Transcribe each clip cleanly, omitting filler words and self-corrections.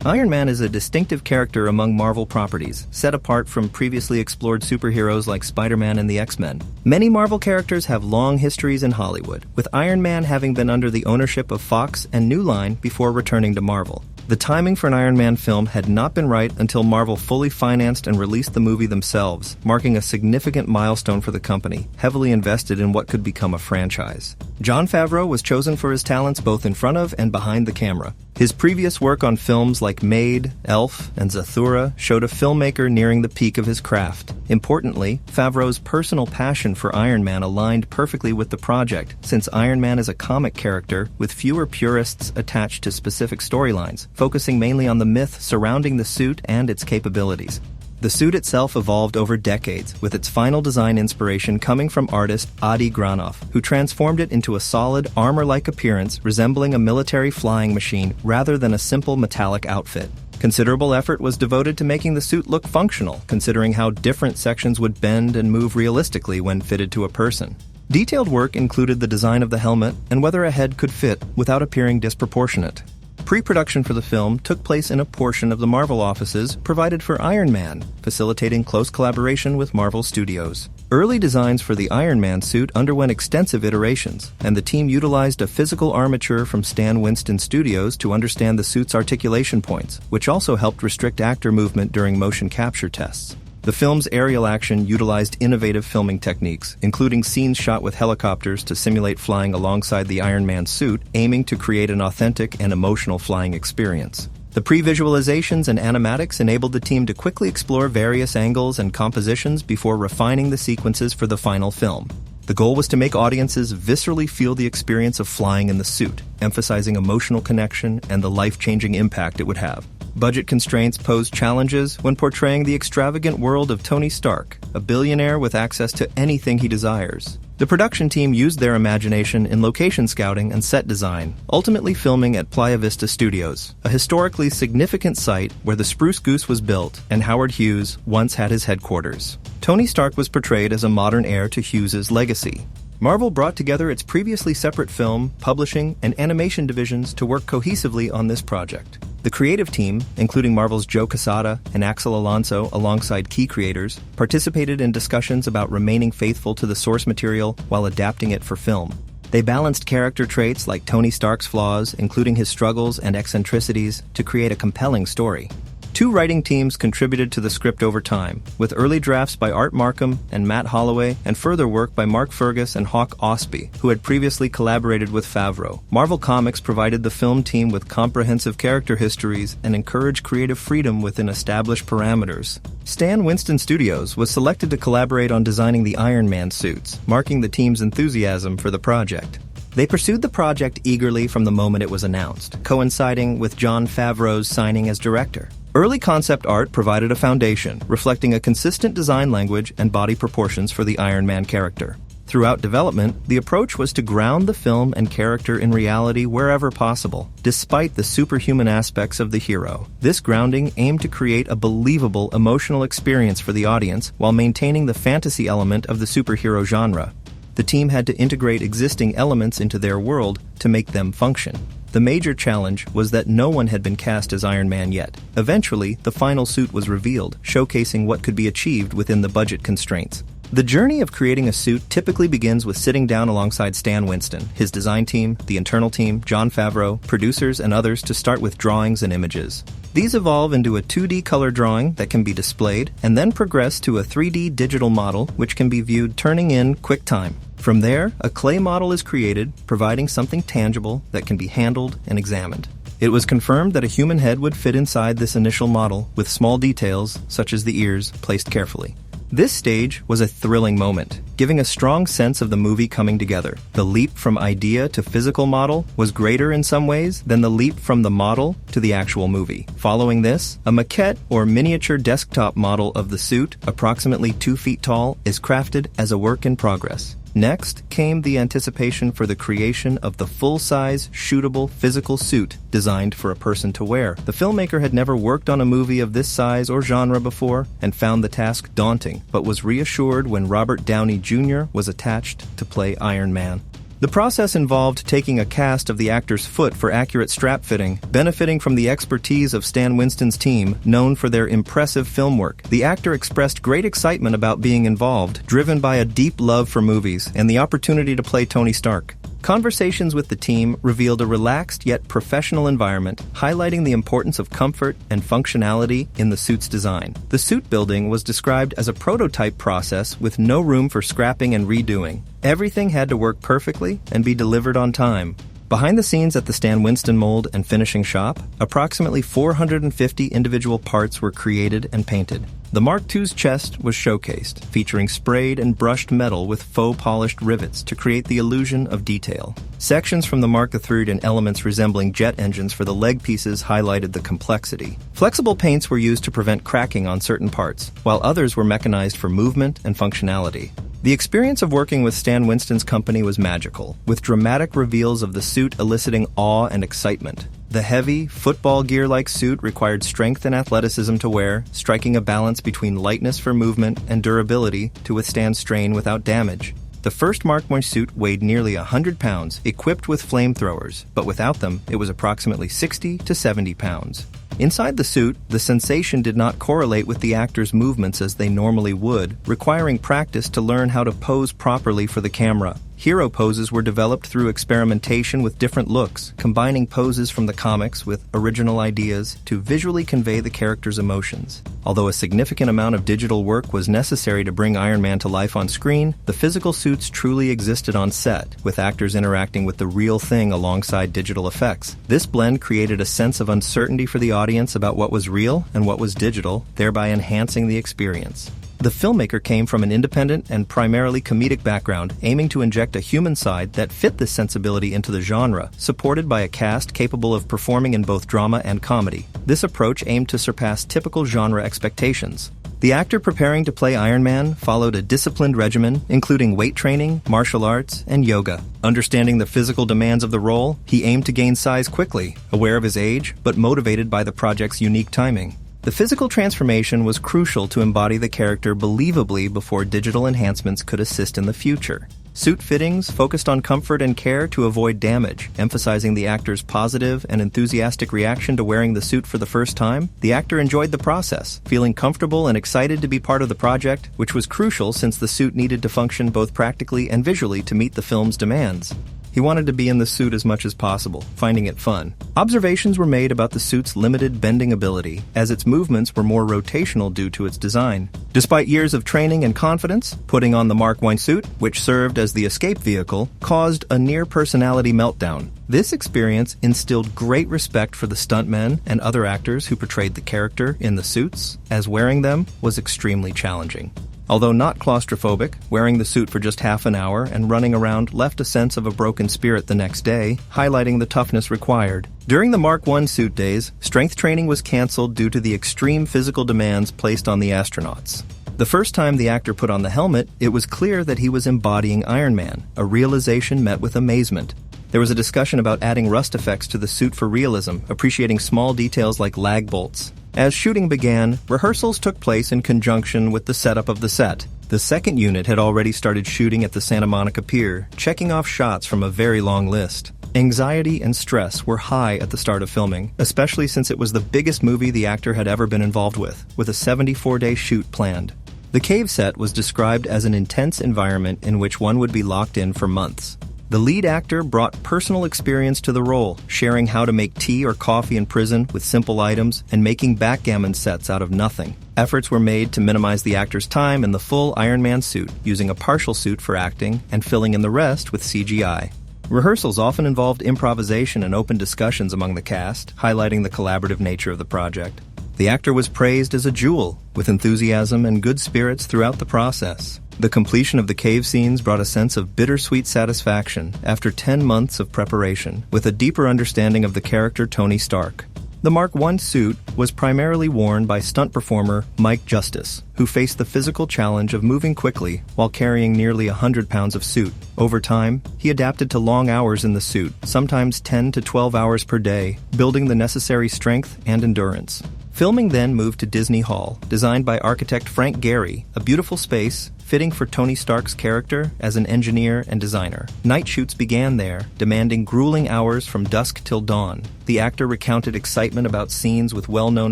Iron Man is a distinctive character among Marvel properties, set apart from previously explored superheroes like Spider-Man and the X-Men. Many Marvel characters have long histories in Hollywood, with Iron Man having been under the ownership of Fox and New Line before returning to Marvel. The timing for an Iron Man film had not been right until Marvel fully financed and released the movie themselves, marking a significant milestone for the company, heavily invested in what could become a franchise. Jon Favreau was chosen for his talents both in front of and behind the camera. His previous work on films like Made, Elf, and Zathura showed a filmmaker nearing the peak of his craft. Importantly, Favreau's personal passion for Iron Man aligned perfectly with the project, since Iron Man is a comic character with fewer purists attached to specific storylines, focusing mainly on the myth surrounding the suit and its capabilities. The suit itself evolved over decades, with its final design inspiration coming from artist Adi Granov, who transformed it into a solid, armor-like appearance resembling a military flying machine rather than a simple metallic outfit. Considerable effort was devoted to making the suit look functional, considering how different sections would bend and move realistically when fitted to a person. Detailed work included the design of the helmet and whether a head could fit without appearing disproportionate. Pre-production for the film took place in a portion of the Marvel offices provided for Iron Man, facilitating close collaboration with Marvel Studios. Early designs for the Iron Man suit underwent extensive iterations, and the team utilized a physical armature from Stan Winston Studios to understand the suit's articulation points, which also helped restrict actor movement during motion capture tests. The film's aerial action utilized innovative filming techniques, including scenes shot with helicopters to simulate flying alongside the Iron Man suit, aiming to create an authentic and emotional flying experience. The pre-visualizations and animatics enabled the team to quickly explore various angles and compositions before refining the sequences for the final film. The goal was to make audiences viscerally feel the experience of flying in the suit, emphasizing emotional connection and the life-changing impact it would have. Budget constraints posed challenges when portraying the extravagant world of Tony Stark, a billionaire with access to anything he desires. The production team used their imagination in location scouting and set design, ultimately filming at Playa Vista Studios, a historically significant site where the Spruce Goose was built and Howard Hughes once had his headquarters. Tony Stark was portrayed as a modern heir to Hughes's legacy. Marvel brought together its previously separate film, publishing, and animation divisions to work cohesively on this project. The creative team, including Marvel's Joe Quesada and Axel Alonso alongside key creators, participated in discussions about remaining faithful to the source material while adapting it for film. They balanced character traits like Tony Stark's flaws, including his struggles and eccentricities, to create a compelling story. Two writing teams contributed to the script over time, with early drafts by Art Markham and Matt Holloway and further work by Mark Fergus and Hawk Ostby, who had previously collaborated with Favreau. Marvel Comics provided the film team with comprehensive character histories and encouraged creative freedom within established parameters. Stan Winston Studios was selected to collaborate on designing the Iron Man suits, marking the team's enthusiasm for the project. They pursued the project eagerly from the moment it was announced, coinciding with Jon Favreau's signing as director. Early concept art provided a foundation, reflecting a consistent design language and body proportions for the Iron Man character. Throughout development, the approach was to ground the film and character in reality wherever possible, despite the superhuman aspects of the hero. This grounding aimed to create a believable emotional experience for the audience while maintaining the fantasy element of the superhero genre. The team had to integrate existing elements into their world to make them function. The major challenge was that no one had been cast as Iron Man yet. Eventually, the final suit was revealed, showcasing what could be achieved within the budget constraints. The journey of creating a suit typically begins with sitting down alongside Stan Winston, his design team, the internal team, Jon Favreau, producers, and others to start with drawings and images. These evolve into a 2D color drawing that can be displayed, and then progress to a 3D digital model which can be viewed turning in quick time. From there, a clay model is created, providing something tangible that can be handled and examined. It was confirmed that a human head would fit inside this initial model, with small details, such as the ears, placed carefully. This stage was a thrilling moment, giving a strong sense of the movie coming together. The leap from idea to physical model was greater in some ways than the leap from the model to the actual movie. Following this, a maquette or miniature desktop model of the suit, approximately 2 feet tall, is crafted as a work in progress. Next came the anticipation for the creation of the full-size, shootable, physical suit designed for a person to wear. The filmmaker had never worked on a movie of this size or genre before and found the task daunting, but was reassured when Robert Downey Jr. was attached to play Iron Man. The process involved taking a cast of the actor's foot for accurate strap fitting, benefiting from the expertise of Stan Winston's team, known for their impressive film work. The actor expressed great excitement about being involved, driven by a deep love for movies and the opportunity to play Tony Stark. Conversations with the team revealed a relaxed yet professional environment, highlighting the importance of comfort and functionality in the suit's design. The suit building was described as a prototype process with no room for scrapping and redoing. Everything had to work perfectly and be delivered on time. Behind the scenes at the Stan Winston mold and finishing shop, approximately 450 individual parts were created and painted. The Mark II's chest was showcased, featuring sprayed and brushed metal with faux polished rivets to create the illusion of detail. Sections from the Mark III and elements resembling jet engines for the leg pieces highlighted the complexity. Flexible paints were used to prevent cracking on certain parts, while others were mechanized for movement and functionality. The experience of working with Stan Winston's company was magical, with dramatic reveals of the suit eliciting awe and excitement. The heavy, football gear-like suit required strength and athleticism to wear, striking a balance between lightness for movement and durability to withstand strain without damage. The first Mark I suit weighed nearly 100 pounds, equipped with flamethrowers, but without them, it was approximately 60 to 70 pounds. Inside the suit, the sensation did not correlate with the actor's movements as they normally would, requiring practice to learn how to pose properly for the camera. Hero poses were developed through experimentation with different looks, combining poses from the comics with original ideas to visually convey the character's emotions. Although a significant amount of digital work was necessary to bring Iron Man to life on screen, the physical suits truly existed on set, with actors interacting with the real thing alongside digital effects. This blend created a sense of uncertainty for the audience about what was real and what was digital, thereby enhancing the experience. The filmmaker came from an independent and primarily comedic background, aiming to inject a human side that fit this sensibility into the genre, supported by a cast capable of performing in both drama and comedy. This approach aimed to surpass typical genre expectations. The actor preparing to play Iron Man followed a disciplined regimen, including weight training, martial arts, and yoga. Understanding the physical demands of the role, he aimed to gain size quickly, aware of his age, but motivated by the project's unique timing. The physical transformation was crucial to embody the character believably before digital enhancements could assist in the future. Suit fittings focused on comfort and care to avoid damage, emphasizing the actor's positive and enthusiastic reaction to wearing the suit for the first time. The actor enjoyed the process, feeling comfortable and excited to be part of the project, which was crucial since the suit needed to function both practically and visually to meet the film's demands. He wanted to be in the suit as much as possible, finding it fun. Observations were made about the suit's limited bending ability, as its movements were more rotational due to its design. Despite years of training and confidence, putting on the Mark I suit, which served as the escape vehicle, caused a near-personality meltdown. This experience instilled great respect for the stuntmen and other actors who portrayed the character in the suits, as wearing them was extremely challenging. Although not claustrophobic, wearing the suit for just half an hour and running around left a sense of a broken spirit the next day, highlighting the toughness required. During the Mark I suit days, strength training was canceled due to the extreme physical demands placed on the astronauts. The first time the actor put on the helmet, it was clear that he was embodying Iron Man, a realization met with amazement. There was a discussion about adding rust effects to the suit for realism, appreciating small details like lag bolts. As shooting began, rehearsals took place in conjunction with the setup of the set. The second unit had already started shooting at the Santa Monica Pier, checking off shots from a very long list. Anxiety and stress were high at the start of filming, especially since it was the biggest movie the actor had ever been involved with a 74-day shoot planned. The cave set was described as an intense environment in which one would be locked in for months. The lead actor brought personal experience to the role, sharing how to make tea or coffee in prison with simple items and making backgammon sets out of nothing. Efforts were made to minimize the actor's time in the full Iron Man suit, using a partial suit for acting and filling in the rest with CGI. Rehearsals often involved improvisation and open discussions among the cast, highlighting the collaborative nature of the project. The actor was praised as a jewel, with enthusiasm and good spirits throughout the process. The completion of the cave scenes brought a sense of bittersweet satisfaction after 10 months of preparation, with a deeper understanding of the character Tony Stark. The Mark I suit was primarily worn by stunt performer Mike Justice, who faced the physical challenge of moving quickly while carrying nearly 100 pounds of suit. Over time, he adapted to long hours in the suit, sometimes 10 to 12 hours per day, building the necessary strength and endurance. Filming then moved to Disney Hall, designed by architect Frank Gehry, a beautiful space fitting for Tony Stark's character as an engineer and designer. Night shoots began there, demanding grueling hours from dusk till dawn. The actor recounted excitement about scenes with well-known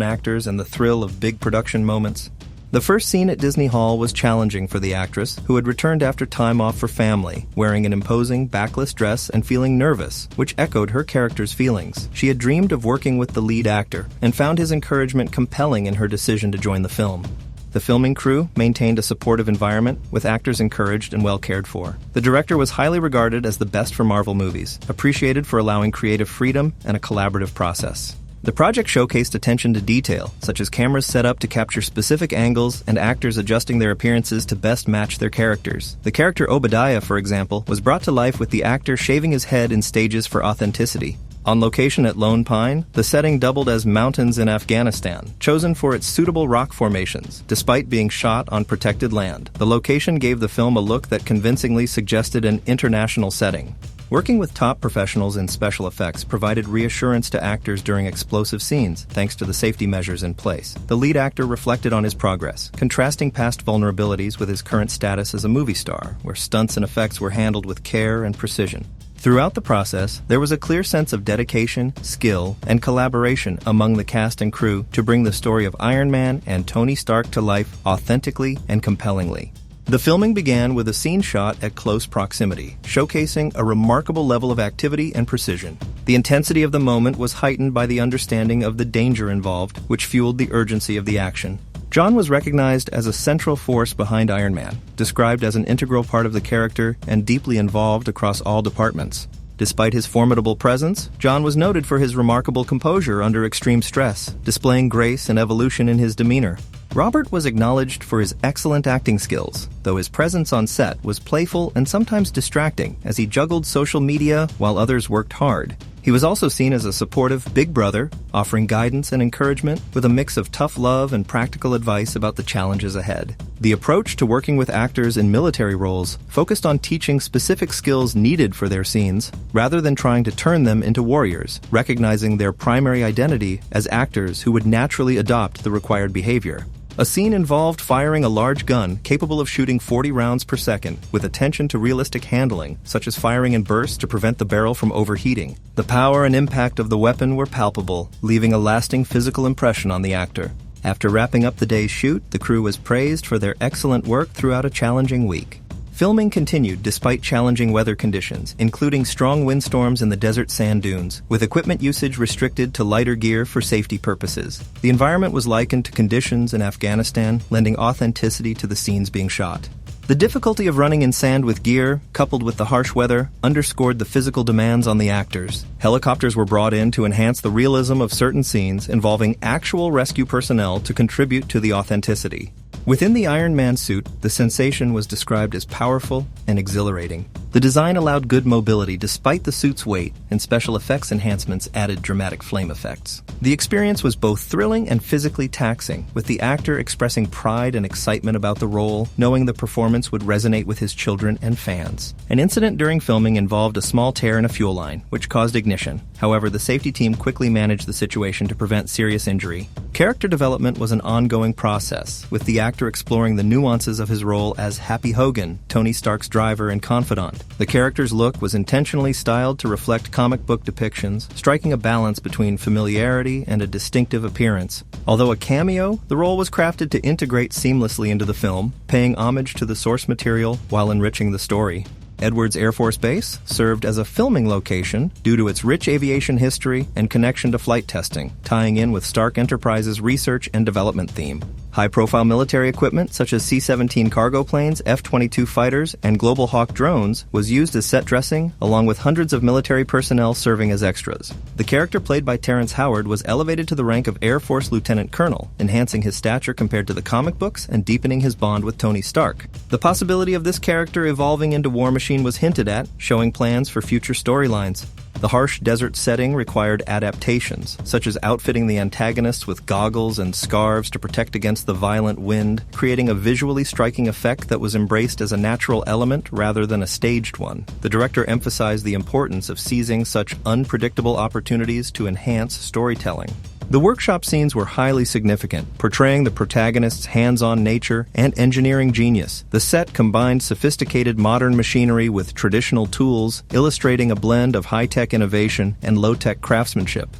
actors and the thrill of big production moments. The first scene at Disney Hall was challenging for the actress, who had returned after time off for family, wearing an imposing backless dress and feeling nervous, which echoed her character's feelings. She had dreamed of working with the lead actor and found his encouragement compelling in her decision to join the film. The filming crew maintained a supportive environment, with actors encouraged and well cared for. The director was highly regarded as the best for Marvel movies, appreciated for allowing creative freedom and a collaborative process. The project showcased attention to detail, such as cameras set up to capture specific angles and actors adjusting their appearances to best match their characters. The character Obadiah, for example, was brought to life with the actor shaving his head in stages for authenticity. On location at Lone Pine, the setting doubled as mountains in Afghanistan, chosen for its suitable rock formations, despite being shot on protected land. The location gave the film a look that convincingly suggested an international setting. Working with top professionals in special effects provided reassurance to actors during explosive scenes, thanks to the safety measures in place. The lead actor reflected on his progress, contrasting past vulnerabilities with his current status as a movie star, where stunts and effects were handled with care and precision. Throughout the process, there was a clear sense of dedication, skill, and collaboration among the cast and crew to bring the story of Iron Man and Tony Stark to life authentically and compellingly. The filming began with a scene shot at close proximity, showcasing a remarkable level of activity and precision. The intensity of the moment was heightened by the understanding of the danger involved, which fueled the urgency of the action. John was recognized as a central force behind Iron Man, described as an integral part of the character and deeply involved across all departments. Despite his formidable presence, John was noted for his remarkable composure under extreme stress, displaying grace and evolution in his demeanor. Robert was acknowledged for his excellent acting skills, though his presence on set was playful and sometimes distracting as he juggled social media while others worked hard. He was also seen as a supportive big brother, offering guidance and encouragement with a mix of tough love and practical advice about the challenges ahead. The approach to working with actors in military roles focused on teaching specific skills needed for their scenes, rather than trying to turn them into warriors, recognizing their primary identity as actors who would naturally adopt the required behavior. A scene involved firing a large gun capable of shooting 40 rounds per second, with attention to realistic handling, such as firing in bursts to prevent the barrel from overheating. The power and impact of the weapon were palpable, leaving a lasting physical impression on the actor. After wrapping up the day's shoot, the crew was praised for their excellent work throughout a challenging week. Filming continued despite challenging weather conditions, including strong windstorms in the desert sand dunes, with equipment usage restricted to lighter gear for safety purposes. The environment was likened to conditions in Afghanistan, lending authenticity to the scenes being shot. The difficulty of running in sand with gear, coupled with the harsh weather, underscored the physical demands on the actors. Helicopters were brought in to enhance the realism of certain scenes involving actual rescue personnel to contribute to the authenticity. Within the Iron Man suit, the sensation was described as powerful and exhilarating. The design allowed good mobility despite the suit's weight, and special effects enhancements added dramatic flame effects. The experience was both thrilling and physically taxing, with the actor expressing pride and excitement about the role, knowing the performance would resonate with his children and fans. An incident during filming involved a small tear in a fuel line, which caused ignition. However, the safety team quickly managed the situation to prevent serious injury. Character development was an ongoing process, with the actor exploring the nuances of his role as Happy Hogan, Tony Stark's driver and confidant. The character's look was intentionally styled to reflect comic book depictions, striking a balance between familiarity and a distinctive appearance. Although a cameo, the role was crafted to integrate seamlessly into the film, paying homage to the source material while enriching the story. Edwards Air Force Base served as a filming location due to its rich aviation history and connection to flight testing, tying in with Stark Enterprise's research and development theme. High-profile military equipment such as C-17 cargo planes, F-22 fighters, and Global Hawk drones was used as set dressing, along with hundreds of military personnel serving as extras. The character played by Terrence Howard was elevated to the rank of Air Force Lieutenant Colonel, enhancing his stature compared to the comic books and deepening his bond with Tony Stark. The possibility of this character evolving into War Machine was hinted at, showing plans for future storylines. The harsh desert setting required adaptations, such as outfitting the antagonists with goggles and scarves to protect against the violent wind, creating a visually striking effect that was embraced as a natural element rather than a staged one. The director emphasized the importance of seizing such unpredictable opportunities to enhance storytelling. The workshop scenes were highly significant, portraying the protagonist's hands-on nature and engineering genius. The set combined sophisticated modern machinery with traditional tools, illustrating a blend of high-tech innovation and low-tech craftsmanship.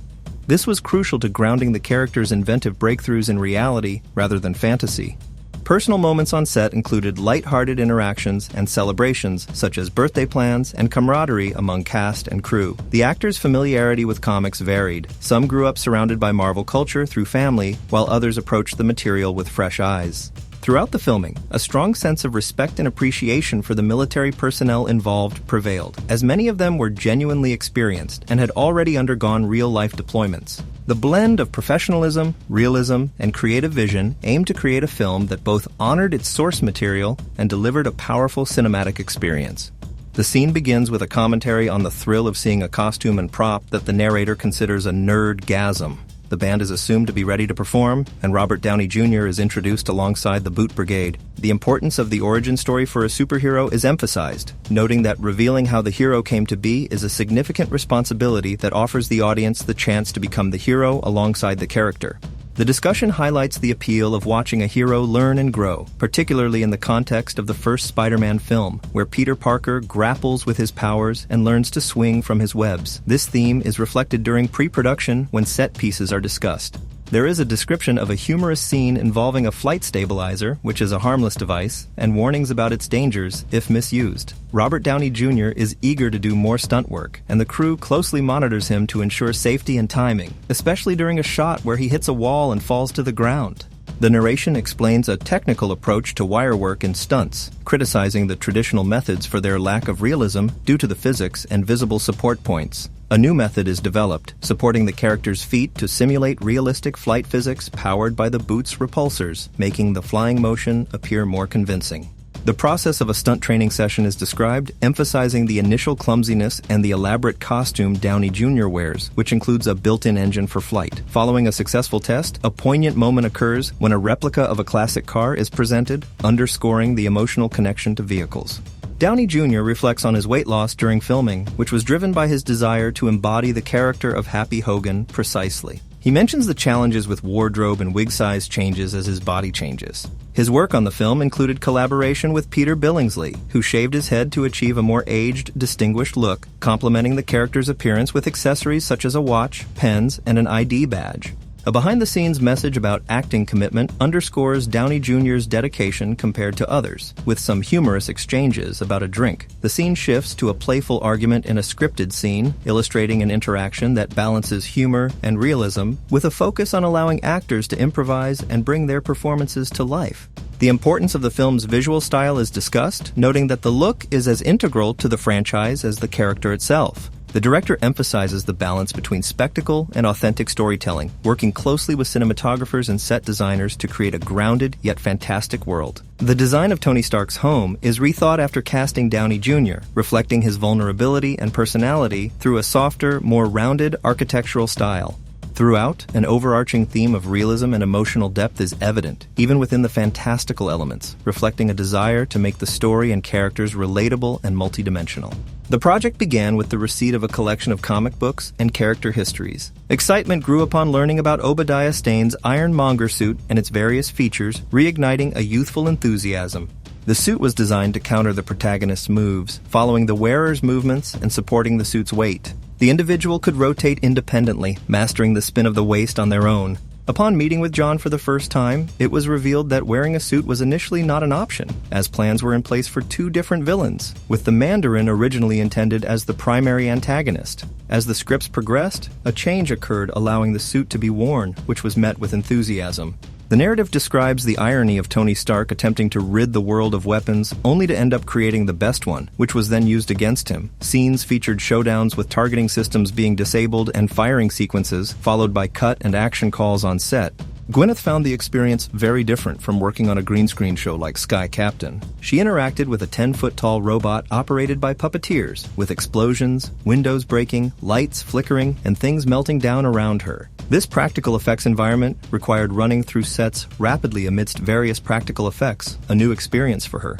This was crucial to grounding the characters' inventive breakthroughs in reality rather than fantasy. Personal moments on set included light-hearted interactions and celebrations, such as birthday plans and camaraderie among cast and crew. The actors' familiarity with comics varied. Some grew up surrounded by Marvel culture through family, while others approached the material with fresh eyes. Throughout the filming, a strong sense of respect and appreciation for the military personnel involved prevailed, as many of them were genuinely experienced and had already undergone real-life deployments. The blend of professionalism, realism, and creative vision aimed to create a film that both honored its source material and delivered a powerful cinematic experience. The scene begins with a commentary on the thrill of seeing a costume and prop that the narrator considers a nerd-gasm. The band is assumed to be ready to perform, and Robert Downey Jr. is introduced alongside the Boot Brigade. The importance of the origin story for a superhero is emphasized, noting that revealing how the hero came to be is a significant responsibility that offers the audience the chance to become the hero alongside the character. The discussion highlights the appeal of watching a hero learn and grow, particularly in the context of the first Spider-Man film, where Peter Parker grapples with his powers and learns to swing from his webs. This theme is reflected during pre-production when set pieces are discussed. There is a description of a humorous scene involving a flight stabilizer, which is a harmless device, and warnings about its dangers if misused. Robert Downey Jr. is eager to do more stunt work, and the crew closely monitors him to ensure safety and timing, especially during a shot where he hits a wall and falls to the ground. The narration explains a technical approach to wire work in stunts, criticizing the traditional methods for their lack of realism due to the physics and visible support points. A new method is developed, supporting the character's feet to simulate realistic flight physics powered by the boot's repulsors, making the flying motion appear more convincing. The process of a stunt training session is described, emphasizing the initial clumsiness and the elaborate costume Downey Jr. wears, which includes a built-in engine for flight. Following a successful test, a poignant moment occurs when a replica of a classic car is presented, underscoring the emotional connection to vehicles. Downey Jr. reflects on his weight loss during filming, which was driven by his desire to embody the character of Happy Hogan precisely. He mentions the challenges with wardrobe and wig size changes as his body changes. His work on the film included collaboration with Peter Billingsley, who shaved his head to achieve a more aged, distinguished look, complementing the character's appearance with accessories such as a watch, pens, and an ID badge. A behind-the-scenes message about acting commitment underscores Downey Jr.'s dedication compared to others, with some humorous exchanges about a drink. The scene shifts to a playful argument in a scripted scene, illustrating an interaction that balances humor and realism, with a focus on allowing actors to improvise and bring their performances to life. The importance of the film's visual style is discussed, noting that the look is as integral to the franchise as the character itself. The director emphasizes the balance between spectacle and authentic storytelling, working closely with cinematographers and set designers to create a grounded yet fantastic world. The design of Tony Stark's home is rethought after casting Downey Jr., reflecting his vulnerability and personality through a softer, more rounded architectural style. Throughout, an overarching theme of realism and emotional depth is evident, even within the fantastical elements, reflecting a desire to make the story and characters relatable and multidimensional. The project began with the receipt of a collection of comic books and character histories. Excitement grew upon learning about Obadiah Stane's Ironmonger suit and its various features, reigniting a youthful enthusiasm. The suit was designed to counter the protagonist's moves, following the wearer's movements and supporting the suit's weight. The individual could rotate independently, mastering the spin of the waist on their own. Upon meeting with John for the first time, it was revealed that wearing a suit was initially not an option, as plans were in place for two different villains, with the Mandarin originally intended as the primary antagonist. As the scripts progressed, a change occurred allowing the suit to be worn, which was met with enthusiasm. The narrative describes the irony of Tony Stark attempting to rid the world of weapons only to end up creating the best one, which was then used against him. Scenes featured showdowns with targeting systems being disabled and firing sequences, followed by cut and action calls on set. Gwyneth found the experience very different from working on a green screen show like Sky Captain. She interacted with a 10-foot-tall robot operated by puppeteers, with explosions, windows breaking, lights flickering, and things melting down around her. This practical effects environment required running through sets rapidly amidst various practical effects, a new experience for her.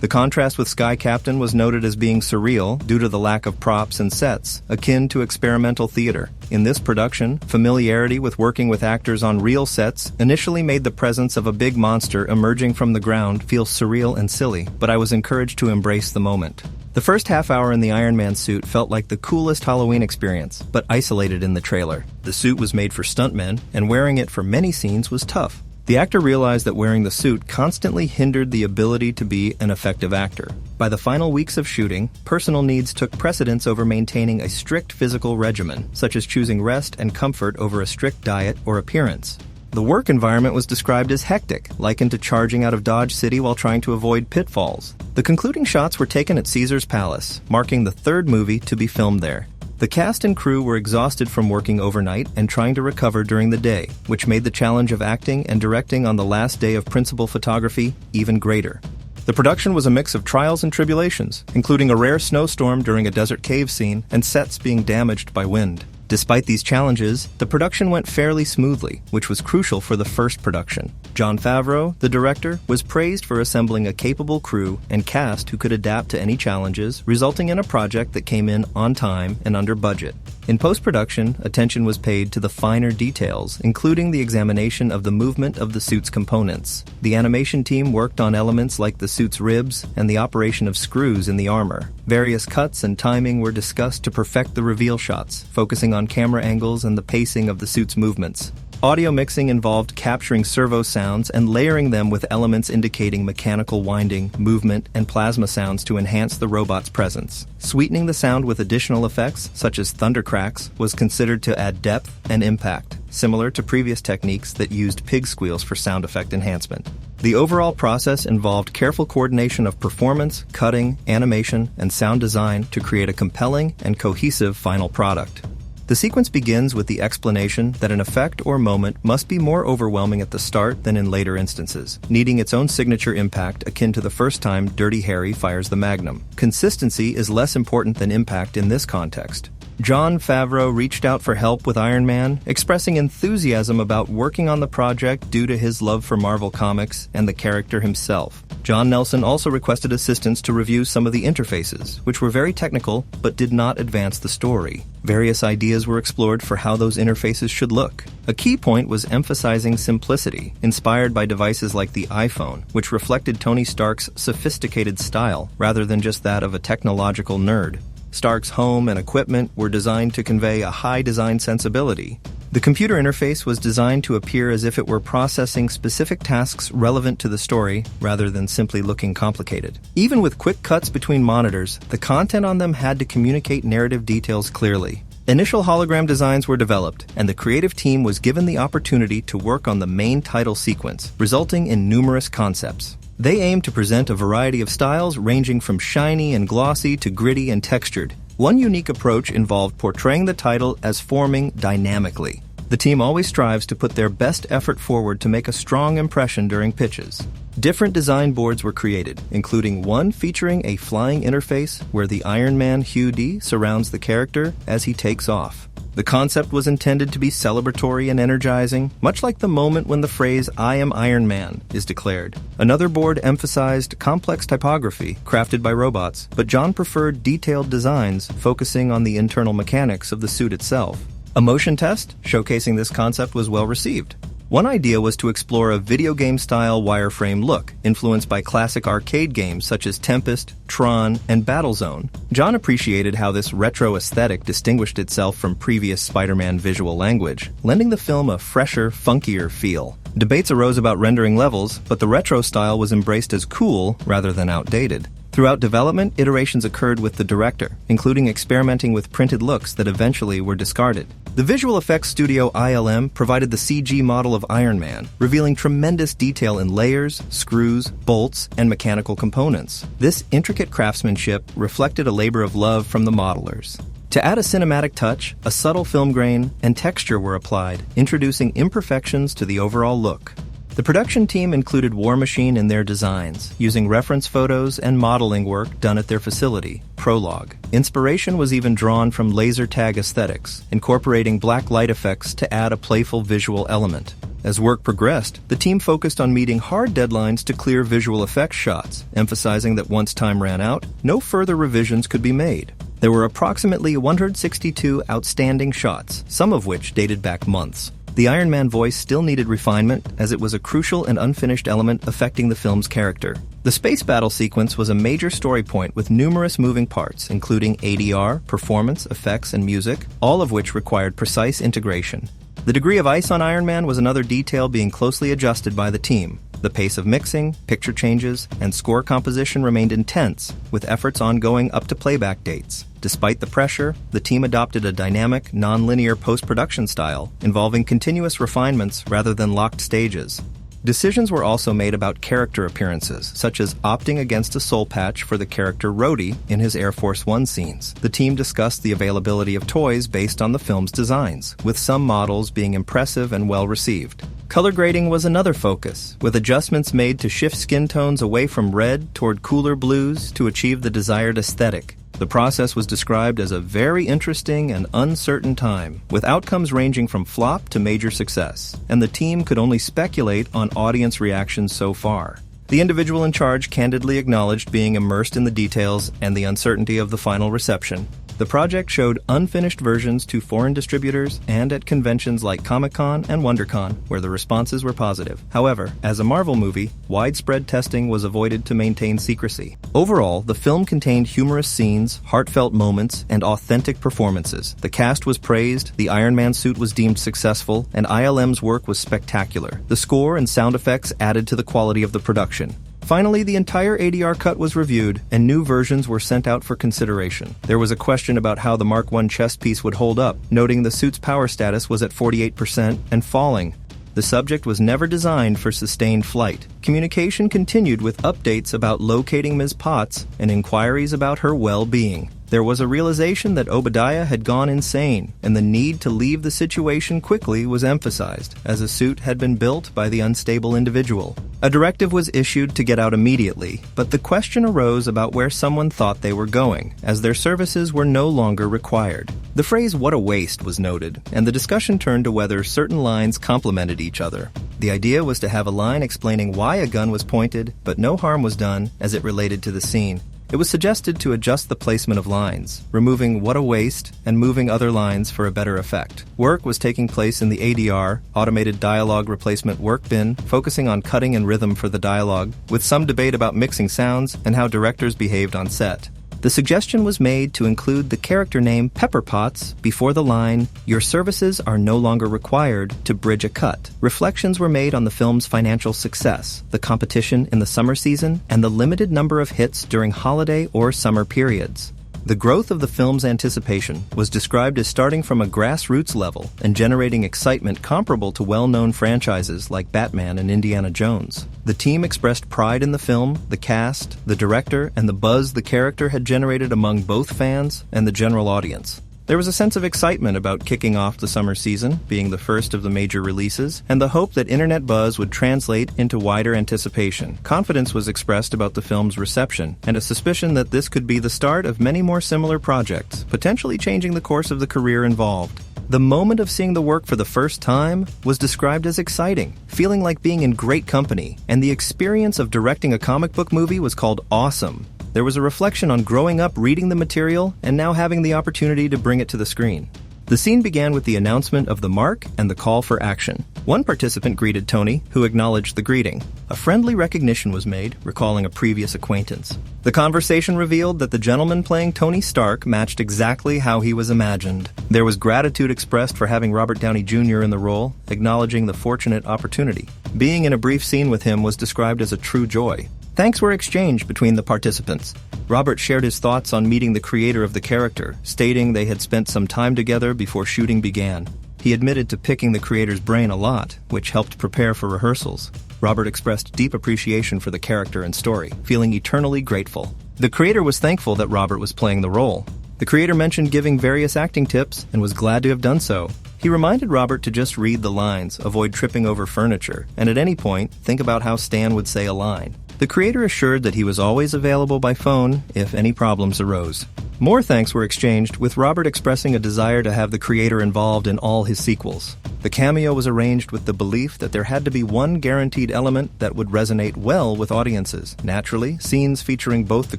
The contrast with Sky Captain was noted as being surreal due to the lack of props and sets, akin to experimental theater. In this production, familiarity with working with actors on real sets initially made the presence of a big monster emerging from the ground feel surreal and silly, but I was encouraged to embrace the moment. The first half hour in the Iron Man suit felt like the coolest Halloween experience, but isolated in the trailer. The suit was made for stuntmen, and wearing it for many scenes was tough. The actor realized that wearing the suit constantly hindered the ability to be an effective actor. By the final weeks of shooting, personal needs took precedence over maintaining a strict physical regimen, such as choosing rest and comfort over a strict diet or appearance. The work environment was described as hectic, likened to charging out of Dodge City while trying to avoid pitfalls. The concluding shots were taken at Caesar's Palace, marking the third movie to be filmed there. The cast and crew were exhausted from working overnight and trying to recover during the day, which made the challenge of acting and directing on the last day of principal photography even greater. The production was a mix of trials and tribulations, including a rare snowstorm during a desert cave scene and sets being damaged by wind. Despite these challenges, the production went fairly smoothly, which was crucial for the first production. Jon Favreau, the director, was praised for assembling a capable crew and cast who could adapt to any challenges, resulting in a project that came in on time and under budget. In post-production, attention was paid to the finer details, including the examination of the movement of the suit's components. The animation team worked on elements like the suit's ribs and the operation of screws in the armor. Various cuts and timing were discussed to perfect the reveal shots, focusing on camera angles and the pacing of the suit's movements. Audio mixing involved capturing servo sounds and layering them with elements indicating mechanical winding, movement, and plasma sounds to enhance the robot's presence. Sweetening the sound with additional effects, such as thundercracks, was considered to add depth and impact, similar to previous techniques that used pig squeals for sound effect enhancement. The overall process involved careful coordination of performance, cutting, animation, and sound design to create a compelling and cohesive final product. The sequence begins with the explanation that an effect or moment must be more overwhelming at the start than in later instances, needing its own signature impact akin to the first time Dirty Harry fires the Magnum. Consistency is less important than impact in this context. Jon Favreau reached out for help with Iron Man, expressing enthusiasm about working on the project due to his love for Marvel Comics and the character himself. John Nelson also requested assistance to review some of the interfaces, which were very technical but did not advance the story. Various ideas were explored for how those interfaces should look. A key point was emphasizing simplicity, inspired by devices like the iPhone, which reflected Tony Stark's sophisticated style rather than just that of a technological nerd. Stark's home and equipment were designed to convey a high design sensibility. The computer interface was designed to appear as if it were processing specific tasks relevant to the story, rather than simply looking complicated. Even with quick cuts between monitors, the content on them had to communicate narrative details clearly. Initial hologram designs were developed, and the creative team was given the opportunity to work on the main title sequence, resulting in numerous concepts. They aimed to present a variety of styles ranging from shiny and glossy to gritty and textured. One unique approach involved portraying the title as forming dynamically. The team always strives to put their best effort forward to make a strong impression during pitches. Different design boards were created, including one featuring a flying interface where the Iron Man Hugh D surrounds the character as he takes off. The concept was intended to be celebratory and energizing, much like the moment when the phrase "I am Iron Man" is declared. Another board emphasized complex typography crafted by robots, but John preferred detailed designs focusing on the internal mechanics of the suit itself. A motion test showcasing this concept was well received. One idea was to explore a video game-style wireframe look, influenced by classic arcade games such as Tempest, Tron, and Battlezone. John appreciated how this retro aesthetic distinguished itself from previous Spider-Man visual language, lending the film a fresher, funkier feel. Debates arose about rendering levels, but the retro style was embraced as cool rather than outdated. Throughout development, iterations occurred with the director, including experimenting with printed looks that eventually were discarded. The visual effects studio ILM provided the CG model of Iron Man, revealing tremendous detail in layers, screws, bolts, and mechanical components. This intricate craftsmanship reflected a labor of love from the modelers. To add a cinematic touch, a subtle film grain and texture were applied, introducing imperfections to the overall look. The production team included War Machine in their designs, using reference photos and modeling work done at their facility, Prologue. Inspiration was even drawn from laser tag aesthetics, incorporating black light effects to add a playful visual element. As work progressed, the team focused on meeting hard deadlines to clear visual effects shots, emphasizing that once time ran out, no further revisions could be made. There were approximately 162 outstanding shots, some of which dated back months. The Iron Man voice still needed refinement, as it was a crucial and unfinished element affecting the film's character. The space battle sequence was a major story point with numerous moving parts, including ADR, performance, effects, and music, all of which required precise integration. The degree of ice on Iron Man was another detail being closely adjusted by the team. The pace of mixing, picture changes, and score composition remained intense, with efforts ongoing up to playback dates. Despite the pressure, the team adopted a dynamic, non-linear post-production style, involving continuous refinements rather than locked stages. Decisions were also made about character appearances, such as opting against a soul patch for the character Rhodey in his Air Force One scenes. The team discussed the availability of toys based on the film's designs, with some models being impressive and well-received. Color grading was another focus, with adjustments made to shift skin tones away from red toward cooler blues to achieve the desired aesthetic. The process was described as a very interesting and uncertain time, with outcomes ranging from flop to major success, and the team could only speculate on audience reactions so far. The individual in charge candidly acknowledged being immersed in the details and the uncertainty of the final reception. The project showed unfinished versions to foreign distributors and at conventions like Comic-Con and WonderCon, where the responses were positive. However, as a Marvel movie, widespread testing was avoided to maintain secrecy. Overall, the film contained humorous scenes, heartfelt moments, and authentic performances. The cast was praised, the Iron Man suit was deemed successful, and ILM's work was spectacular. The score and sound effects added to the quality of the production. Finally, the entire ADR cut was reviewed, and new versions were sent out for consideration. There was a question about how the Mark I chest piece would hold up, noting the suit's power status was at 48% and falling. The subject was never designed for sustained flight. Communication continued with updates about locating Ms. Potts and inquiries about her well-being. There was a realization that Obadiah had gone insane, and the need to leave the situation quickly was emphasized, as a suit had been built by the unstable individual. A directive was issued to get out immediately, but the question arose about where someone thought they were going, as their services were no longer required. The phrase "what a waste" was noted, and the discussion turned to whether certain lines complemented each other. The idea was to have a line explaining why a gun was pointed, but no harm was done as it related to the scene. It was suggested to adjust the placement of lines, removing "what a waste" and moving other lines for a better effect. Work was taking place in the ADR, Automated Dialogue Replacement Work Bin, focusing on cutting and rhythm for the dialogue, with some debate about mixing sounds and how directors behaved on set. The suggestion was made to include the character name Pepper Potts before the line, "Your services are no longer required," to bridge a cut. Reflections were made on the film's financial success, the competition in the summer season, and the limited number of hits during holiday or summer periods. The growth of the film's anticipation was described as starting from a grassroots level and generating excitement comparable to well-known franchises like Batman and Indiana Jones. The team expressed pride in the film, the cast, the director, and the buzz the character had generated among both fans and the general audience. There was a sense of excitement about kicking off the summer season, being the first of the major releases, and the hope that internet buzz would translate into wider anticipation. Confidence was expressed about the film's reception, and a suspicion that this could be the start of many more similar projects, potentially changing the course of the career involved. The moment of seeing the work for the first time was described as exciting, feeling like being in great company, and the experience of directing a comic book movie was called awesome. There was a reflection on growing up reading the material and now having the opportunity to bring it to the screen. The scene began with the announcement of the mark and the call for action. One participant greeted Tony, who acknowledged the greeting. A friendly recognition was made, recalling a previous acquaintance. The conversation revealed that the gentleman playing Tony Stark matched exactly how he was imagined. There was gratitude expressed for having Robert Downey Jr. in the role, acknowledging the fortunate opportunity. Being in a brief scene with him was described as a true joy. Thanks were exchanged between the participants. Robert shared his thoughts on meeting the creator of the character, stating they had spent some time together before shooting began. He admitted to picking the creator's brain a lot, which helped prepare for rehearsals. Robert expressed deep appreciation for the character and story, feeling eternally grateful. The creator was thankful that Robert was playing the role. The creator mentioned giving various acting tips and was glad to have done so. He reminded Robert to just read the lines, avoid tripping over furniture, and at any point, think about how Stan would say a line. The creator assured that he was always available by phone if any problems arose. More thanks were exchanged, with Robert expressing a desire to have the creator involved in all his sequels. The cameo was arranged with the belief that there had to be one guaranteed element that would resonate well with audiences. Naturally, scenes featuring both the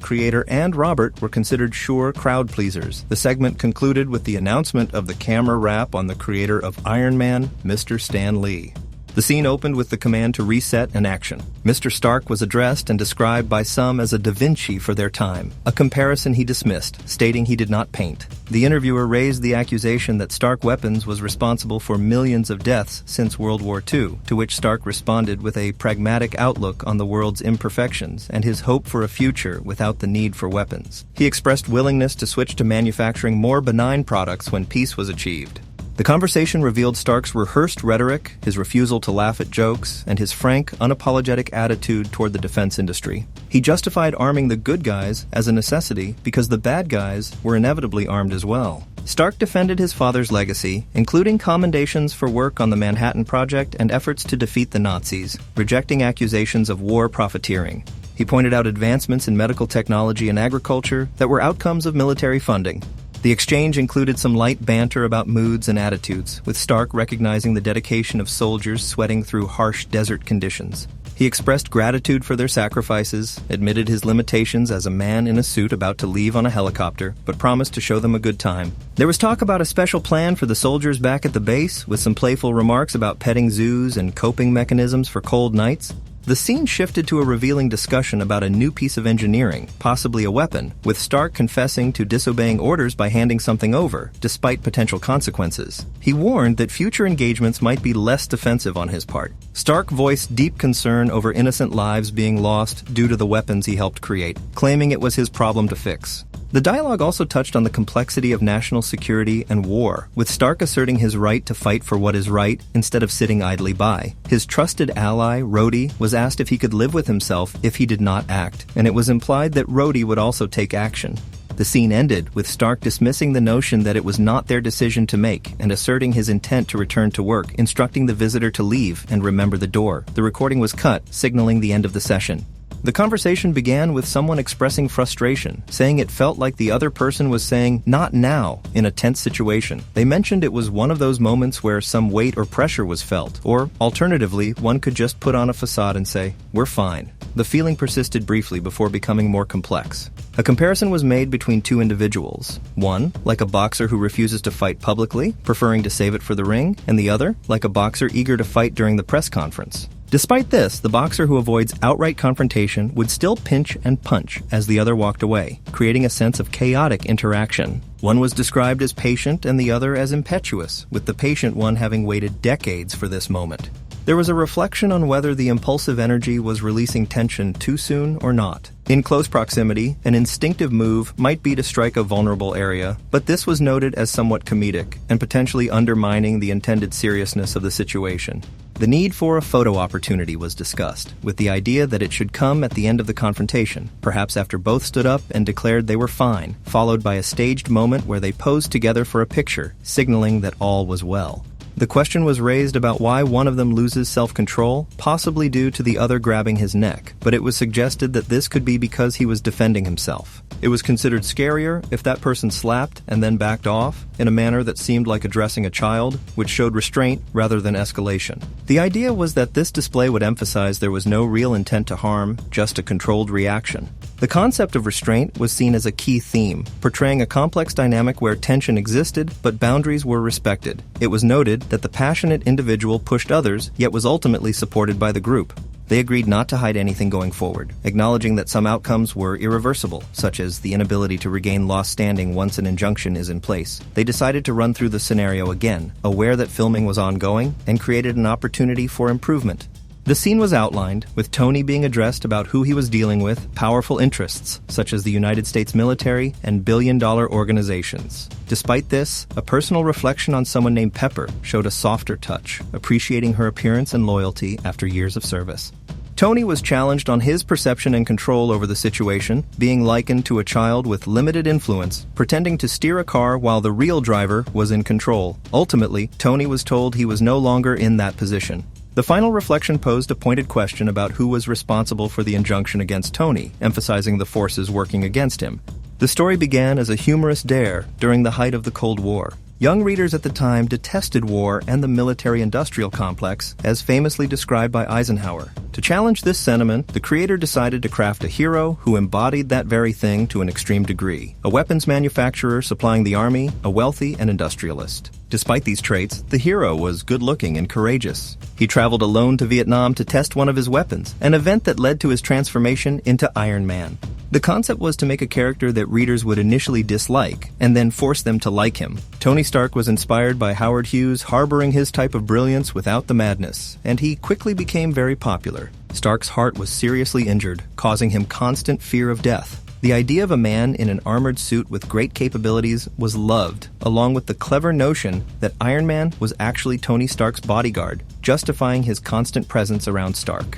creator and Robert were considered sure crowd pleasers. The segment concluded with the announcement of the camera wrap on the creator of Iron Man, Mr. Stan Lee. The scene opened with the command to reset and action. Mr. Stark was addressed and described by some as a Da Vinci for their time, a comparison he dismissed, stating he did not paint. The interviewer raised the accusation that Stark Weapons was responsible for millions of deaths since World War II, to which Stark responded with a pragmatic outlook on the world's imperfections and his hope for a future without the need for weapons. He expressed willingness to switch to manufacturing more benign products when peace was achieved. The conversation revealed Stark's rehearsed rhetoric, his refusal to laugh at jokes, and his frank, unapologetic attitude toward the defense industry. He justified arming the good guys as a necessity because the bad guys were inevitably armed as well. Stark defended his father's legacy, including commendations for work on the Manhattan Project and efforts to defeat the Nazis, rejecting accusations of war profiteering. He pointed out advancements in medical technology and agriculture that were outcomes of military funding. The exchange included some light banter about moods and attitudes, with Stark recognizing the dedication of soldiers sweating through harsh desert conditions. He expressed gratitude for their sacrifices, admitted his limitations as a man in a suit about to leave on a helicopter, but promised to show them a good time. There was talk about a special plan for the soldiers back at the base, with some playful remarks about petting zoos and coping mechanisms for cold nights. The scene shifted to a revealing discussion about a new piece of engineering, possibly a weapon, with Stark confessing to disobeying orders by handing something over, despite potential consequences. He warned that future engagements might be less defensive on his part. Stark voiced deep concern over innocent lives being lost due to the weapons he helped create, claiming it was his problem to fix. The dialogue also touched on the complexity of national security and war, with Stark asserting his right to fight for what is right instead of sitting idly by. His trusted ally, Rhodey, was asked if he could live with himself if he did not act, and it was implied that Rhodey would also take action. The scene ended with Stark dismissing the notion that it was not their decision to make and asserting his intent to return to work, instructing the visitor to leave and remember the door. The recording was cut, signaling the end of the session. The conversation began with someone expressing frustration, saying it felt like the other person was saying, "Not now," in a tense situation. They mentioned it was one of those moments where some weight or pressure was felt, or, alternatively, one could just put on a facade and say, "We're fine." The feeling persisted briefly before becoming more complex. A comparison was made between two individuals. One, like a boxer who refuses to fight publicly, preferring to save it for the ring, and the other, like a boxer eager to fight during the press conference. Despite this, the boxer who avoids outright confrontation would still pinch and punch as the other walked away, creating a sense of chaotic interaction. One was described as patient and the other as impetuous, with the patient one having waited decades for this moment. There was a reflection on whether the impulsive energy was releasing tension too soon or not. In close proximity, an instinctive move might be to strike a vulnerable area, but this was noted as somewhat comedic and potentially undermining the intended seriousness of the situation. The need for a photo opportunity was discussed, with the idea that it should come at the end of the confrontation, perhaps after both stood up and declared they were fine, followed by a staged moment where they posed together for a picture, signaling that all was well. The question was raised about why one of them loses self-control, possibly due to the other grabbing his neck, but it was suggested that this could be because he was defending himself. It was considered scarier if that person slapped and then backed off in a manner that seemed like addressing a child, which showed restraint rather than escalation. The idea was that this display would emphasize there was no real intent to harm, just a controlled reaction. The concept of restraint was seen as a key theme, portraying a complex dynamic where tension existed but boundaries were respected. It was noted that the passionate individual pushed others, yet was ultimately supported by the group. They agreed not to hide anything going forward, acknowledging that some outcomes were irreversible, such as the inability to regain lost standing once an injunction is in place. They decided to run through the scenario again, aware that filming was ongoing, and created an opportunity for improvement. The scene was outlined, with Tony being addressed about who he was dealing with, powerful interests, such as the United States military and billion-dollar organizations. Despite this, a personal reflection on someone named Pepper showed a softer touch, appreciating her appearance and loyalty after years of service. Tony was challenged on his perception and control over the situation, being likened to a child with limited influence, pretending to steer a car while the real driver was in control. Ultimately, Tony was told he was no longer in that position. The final reflection posed a pointed question about who was responsible for the injunction against Tony, emphasizing the forces working against him. The story began as a humorous dare during the height of the Cold War. Young readers at the time detested war and the military-industrial complex, as famously described by Eisenhower. To challenge this sentiment, the creator decided to craft a hero who embodied that very thing to an extreme degree. A weapons manufacturer supplying the army, a wealthy and industrialist. Despite these traits, the hero was good-looking and courageous. He traveled alone to Vietnam to test one of his weapons, an event that led to his transformation into Iron Man. The concept was to make a character that readers would initially dislike, and then force them to like him. Tony Stark was inspired by Howard Hughes harboring his type of brilliance without the madness, and he quickly became very popular. Stark's heart was seriously injured, causing him constant fear of death. The idea of a man in an armored suit with great capabilities was loved, along with the clever notion that Iron Man was actually Tony Stark's bodyguard, justifying his constant presence around Stark.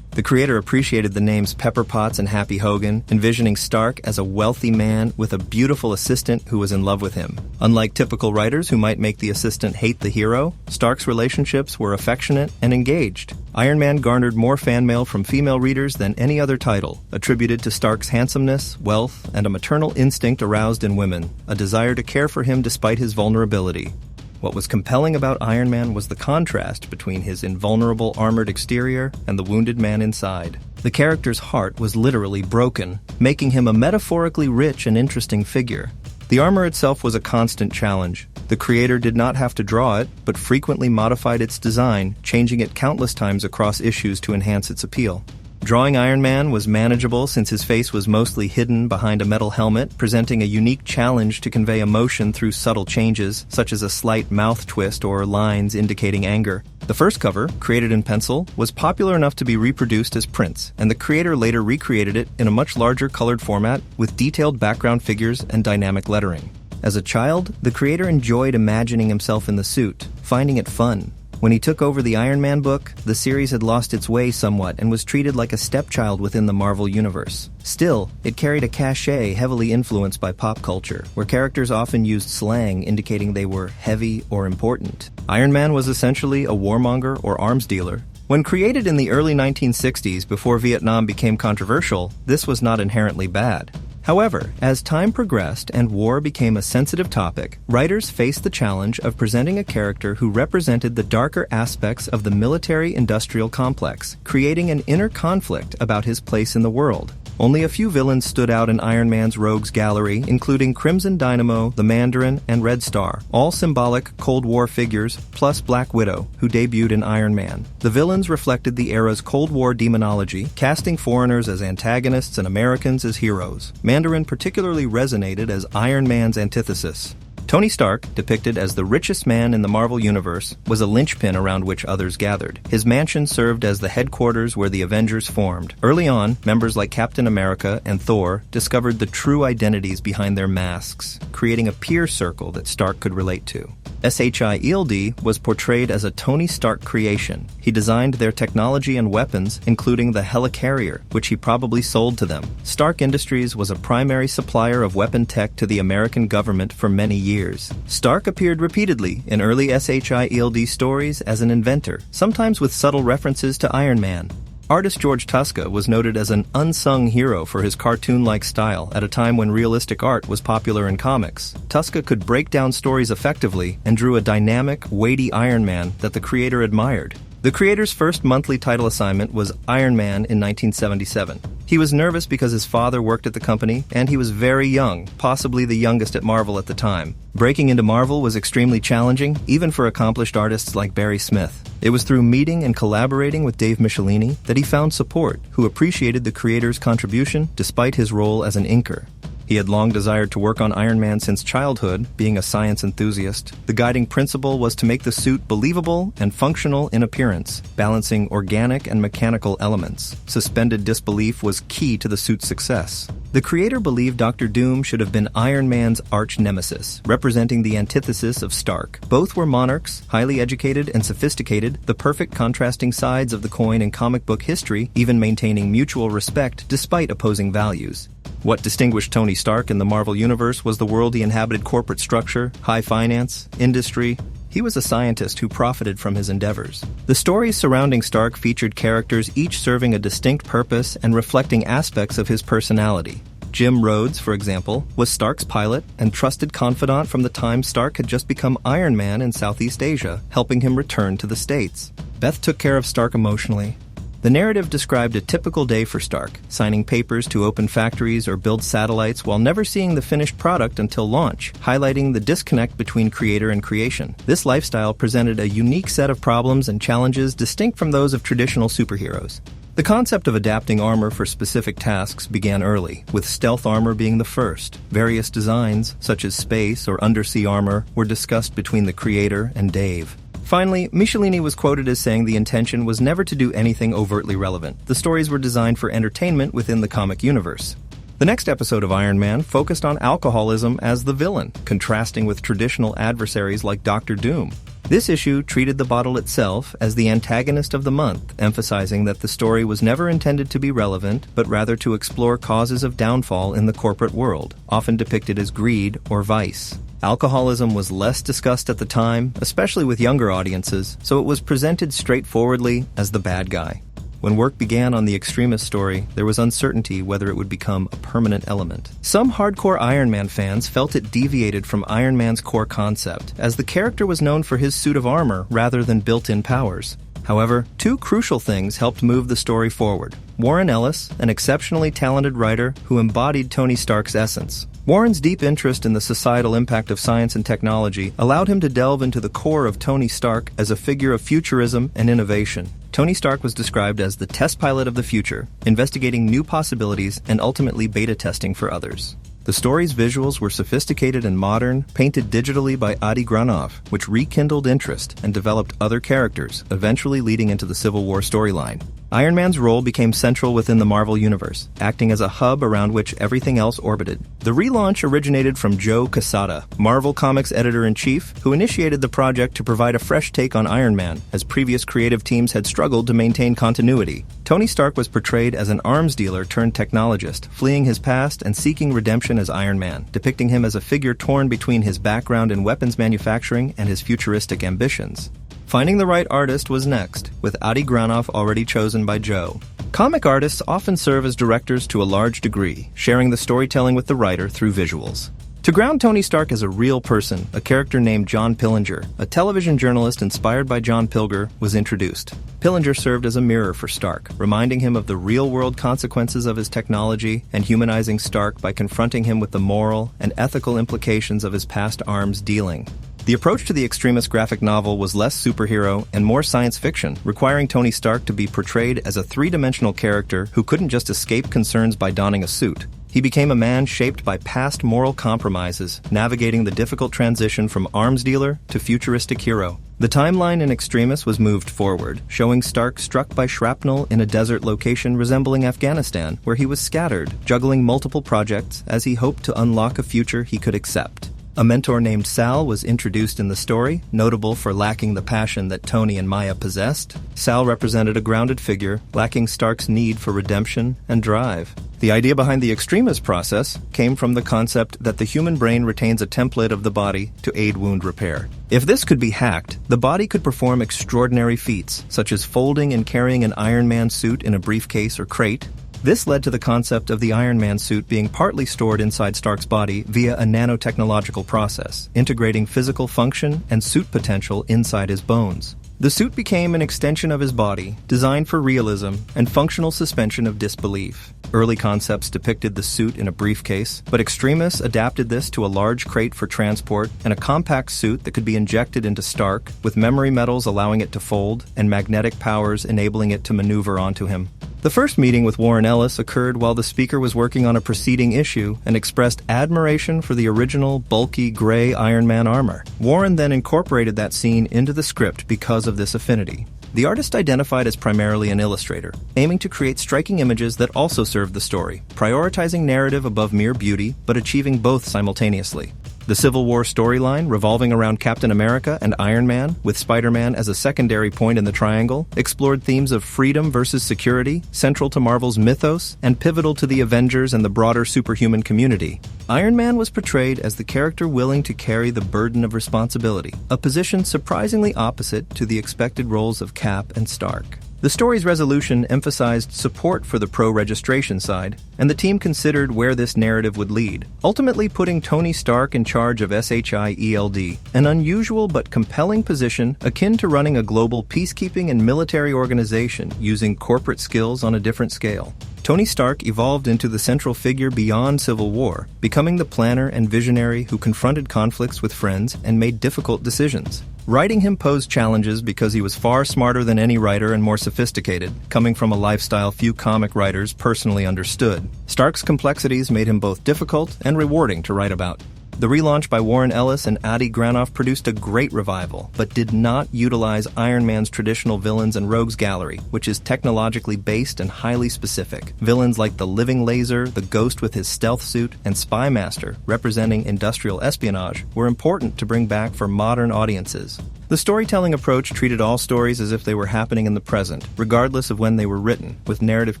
The creator appreciated the names Pepper Potts and Happy Hogan, envisioning Stark as a wealthy man with a beautiful assistant who was in love with him. Unlike typical writers who might make the assistant hate the hero, Stark's relationships were affectionate and engaged. Iron Man garnered more fan mail from female readers than any other title, attributed to Stark's handsomeness, wealth, and a maternal instinct aroused in women, a desire to care for him despite his vulnerability. What was compelling about Iron Man was the contrast between his invulnerable armored exterior and the wounded man inside. The character's heart was literally broken, making him a metaphorically rich and interesting figure. The armor itself was a constant challenge. The creator did not have to draw it, but frequently modified its design, changing it countless times across issues to enhance its appeal. Drawing Iron Man was manageable since his face was mostly hidden behind a metal helmet, presenting a unique challenge to convey emotion through subtle changes, such as a slight mouth twist or lines indicating anger. The first cover, created in pencil, was popular enough to be reproduced as prints, and the creator later recreated it in a much larger colored format with detailed background figures and dynamic lettering. As a child, the creator enjoyed imagining himself in the suit, finding it fun. When he took over the Iron Man book, the series had lost its way somewhat and was treated like a stepchild within the Marvel Universe. Still, it carried a cachet heavily influenced by pop culture, where characters often used slang indicating they were heavy or important. Iron Man was essentially a warmonger or arms dealer. When created in the early 1960s before Vietnam became controversial, this was not inherently bad. However, as time progressed and war became a sensitive topic, writers faced the challenge of presenting a character who represented the darker aspects of the military-industrial complex, creating an inner conflict about his place in the world. Only a few villains stood out in Iron Man's rogues gallery, including Crimson Dynamo, the Mandarin, and Red Star, all symbolic Cold War figures, plus Black Widow, who debuted in Iron Man. The villains reflected the era's Cold War demonology, casting foreigners as antagonists and Americans as heroes. Mandarin particularly resonated as Iron Man's antithesis. Tony Stark, depicted as the richest man in the Marvel Universe, was a linchpin around which others gathered. His mansion served as the headquarters where the Avengers formed. Early on, members like Captain America and Thor discovered the true identities behind their masks, creating a peer circle that Stark could relate to. SHIELD was portrayed as a Tony Stark creation. He designed their technology and weapons, including the Helicarrier, which he probably sold to them. Stark Industries was a primary supplier of weapon tech to the American government for many years. Stark appeared repeatedly in early SHIELD stories as an inventor, sometimes with subtle references to Iron Man. Artist George Tuska was noted as an unsung hero for his cartoon-like style at a time when realistic art was popular in comics. Tuska could break down stories effectively and drew a dynamic, weighty Iron Man that the creator admired. The creator's first monthly title assignment was Iron Man in 1977. He was nervous because his father worked at the company, and he was very young, possibly the youngest at Marvel at the time. Breaking into Marvel was extremely challenging, even for accomplished artists like Barry Smith. It was through meeting and collaborating with Dave Michelini that he found support, who appreciated the creator's contribution despite his role as an inker. He had long desired to work on Iron Man since childhood, being a science enthusiast. The guiding principle was to make the suit believable and functional in appearance, balancing organic and mechanical elements. Suspended disbelief was key to the suit's success. The creator believed Dr. Doom should have been Iron Man's arch-nemesis, representing the antithesis of Stark. Both were monarchs, highly educated and sophisticated, the perfect contrasting sides of the coin in comic book history, even maintaining mutual respect despite opposing values. What distinguished Tony Stark in the Marvel Universe was the world he inhabited: corporate structure, high finance, industry, He was a scientist who profited from his endeavors. The stories surrounding Stark featured characters each serving a distinct purpose and reflecting aspects of his personality. Jim Rhodes, for example, was Stark's pilot and trusted confidant from the time Stark had just become Iron Man in Southeast Asia, helping him return to the States. Beth took care of Stark emotionally. The narrative described a typical day for Stark, signing papers to open factories or build satellites while never seeing the finished product until launch, highlighting the disconnect between creator and creation. This lifestyle presented a unique set of problems and challenges distinct from those of traditional superheroes. The concept of adapting armor for specific tasks began early, with stealth armor being the first. Various designs, such as space or undersea armor, were discussed between the creator and Dave. Finally, Michelini was quoted as saying the intention was never to do anything overtly relevant. The stories were designed for entertainment within the comic universe. The next episode of Iron Man focused on alcoholism as the villain, contrasting with traditional adversaries like Doctor Doom. This issue treated the bottle itself as the antagonist of the month, emphasizing that the story was never intended to be relevant, but rather to explore causes of downfall in the corporate world, often depicted as greed or vice. Alcoholism was less discussed at the time, especially with younger audiences, so it was presented straightforwardly as the bad guy. When work began on the Extremis story, there was uncertainty whether it would become a permanent element. Some hardcore Iron Man fans felt it deviated from Iron Man's core concept, as the character was known for his suit of armor rather than built-in powers. However, two crucial things helped move the story forward. Warren Ellis, an exceptionally talented writer who embodied Tony Stark's essence. Warren's deep interest in the societal impact of science and technology allowed him to delve into the core of Tony Stark as a figure of futurism and innovation. Tony Stark was described as the test pilot of the future, investigating new possibilities and ultimately beta testing for others. The story's visuals were sophisticated and modern, painted digitally by Adi Granov, which rekindled interest and developed other characters, eventually leading into the Civil War storyline. Iron Man's role became central within the Marvel Universe, acting as a hub around which everything else orbited. The relaunch originated from Joe Quesada, Marvel Comics editor-in-chief, who initiated the project to provide a fresh take on Iron Man, as previous creative teams had struggled to maintain continuity. Tony Stark was portrayed as an arms dealer turned technologist, fleeing his past and seeking redemption as Iron Man, depicting him as a figure torn between his background in weapons manufacturing and his futuristic ambitions. Finding the right artist was next, with Adi Granov already chosen by Joe. Comic artists often serve as directors to a large degree, sharing the storytelling with the writer through visuals. To ground Tony Stark as a real person, a character named John Pillinger, a television journalist inspired by John Pilger, was introduced. Pillinger served as a mirror for Stark, reminding him of the real-world consequences of his technology and humanizing Stark by confronting him with the moral and ethical implications of his past arms dealing. The approach to the Extremis graphic novel was less superhero and more science fiction, requiring Tony Stark to be portrayed as a three-dimensional character who couldn't just escape concerns by donning a suit. He became a man shaped by past moral compromises, navigating the difficult transition from arms dealer to futuristic hero. The timeline in Extremis was moved forward, showing Stark struck by shrapnel in a desert location resembling Afghanistan, where he was scattered, juggling multiple projects as he hoped to unlock a future he could accept. A mentor named Sal was introduced in the story, notable for lacking the passion that Tony and Maya possessed. Sal represented a grounded figure, lacking Stark's need for redemption and drive. The idea behind the Extremis process came from the concept that the human brain retains a template of the body to aid wound repair. If this could be hacked, the body could perform extraordinary feats, such as folding and carrying an Iron Man suit in a briefcase or crate. This led to the concept of the Iron Man suit being partly stored inside Stark's body via a nanotechnological process, integrating physical function and suit potential inside his bones. The suit became an extension of his body, designed for realism and functional suspension of disbelief. Early concepts depicted the suit in a briefcase, but Extremis adapted this to a large crate for transport and a compact suit that could be injected into Stark, with memory metals allowing it to fold and magnetic powers enabling it to maneuver onto him. The first meeting with Warren Ellis occurred while the speaker was working on a preceding issue and expressed admiration for the original, bulky, gray Iron Man armor. Warren then incorporated that scene into the script because of this affinity. The artist identified as primarily an illustrator, aiming to create striking images that also served the story, prioritizing narrative above mere beauty, but achieving both simultaneously. The Civil War storyline, revolving around Captain America and Iron Man, with Spider-Man as a secondary point in the triangle, explored themes of freedom versus security, central to Marvel's mythos, and pivotal to the Avengers and the broader superhuman community. Iron Man was portrayed as the character willing to carry the burden of responsibility, a position surprisingly opposite to the expected roles of Cap and Stark. The story's resolution emphasized support for the pro-registration side, and the team considered where this narrative would lead, ultimately putting Tony Stark in charge of SHIELD, an unusual but compelling position akin to running a global peacekeeping and military organization using corporate skills on a different scale. Tony Stark evolved into the central figure beyond Civil War, becoming the planner and visionary who confronted conflicts with friends and made difficult decisions. Writing him posed challenges because he was far smarter than any writer and more sophisticated, coming from a lifestyle few comic writers personally understood. Stark's complexities made him both difficult and rewarding to write about. The relaunch by Warren Ellis and Adi Granoff produced a great revival, but did not utilize Iron Man's traditional villains and rogues gallery, which is technologically based and highly specific. Villains like the Living Laser, the Ghost with his stealth suit, and Spy Master, representing industrial espionage, were important to bring back for modern audiences. The storytelling approach treated all stories as if they were happening in the present, regardless of when they were written, with narrative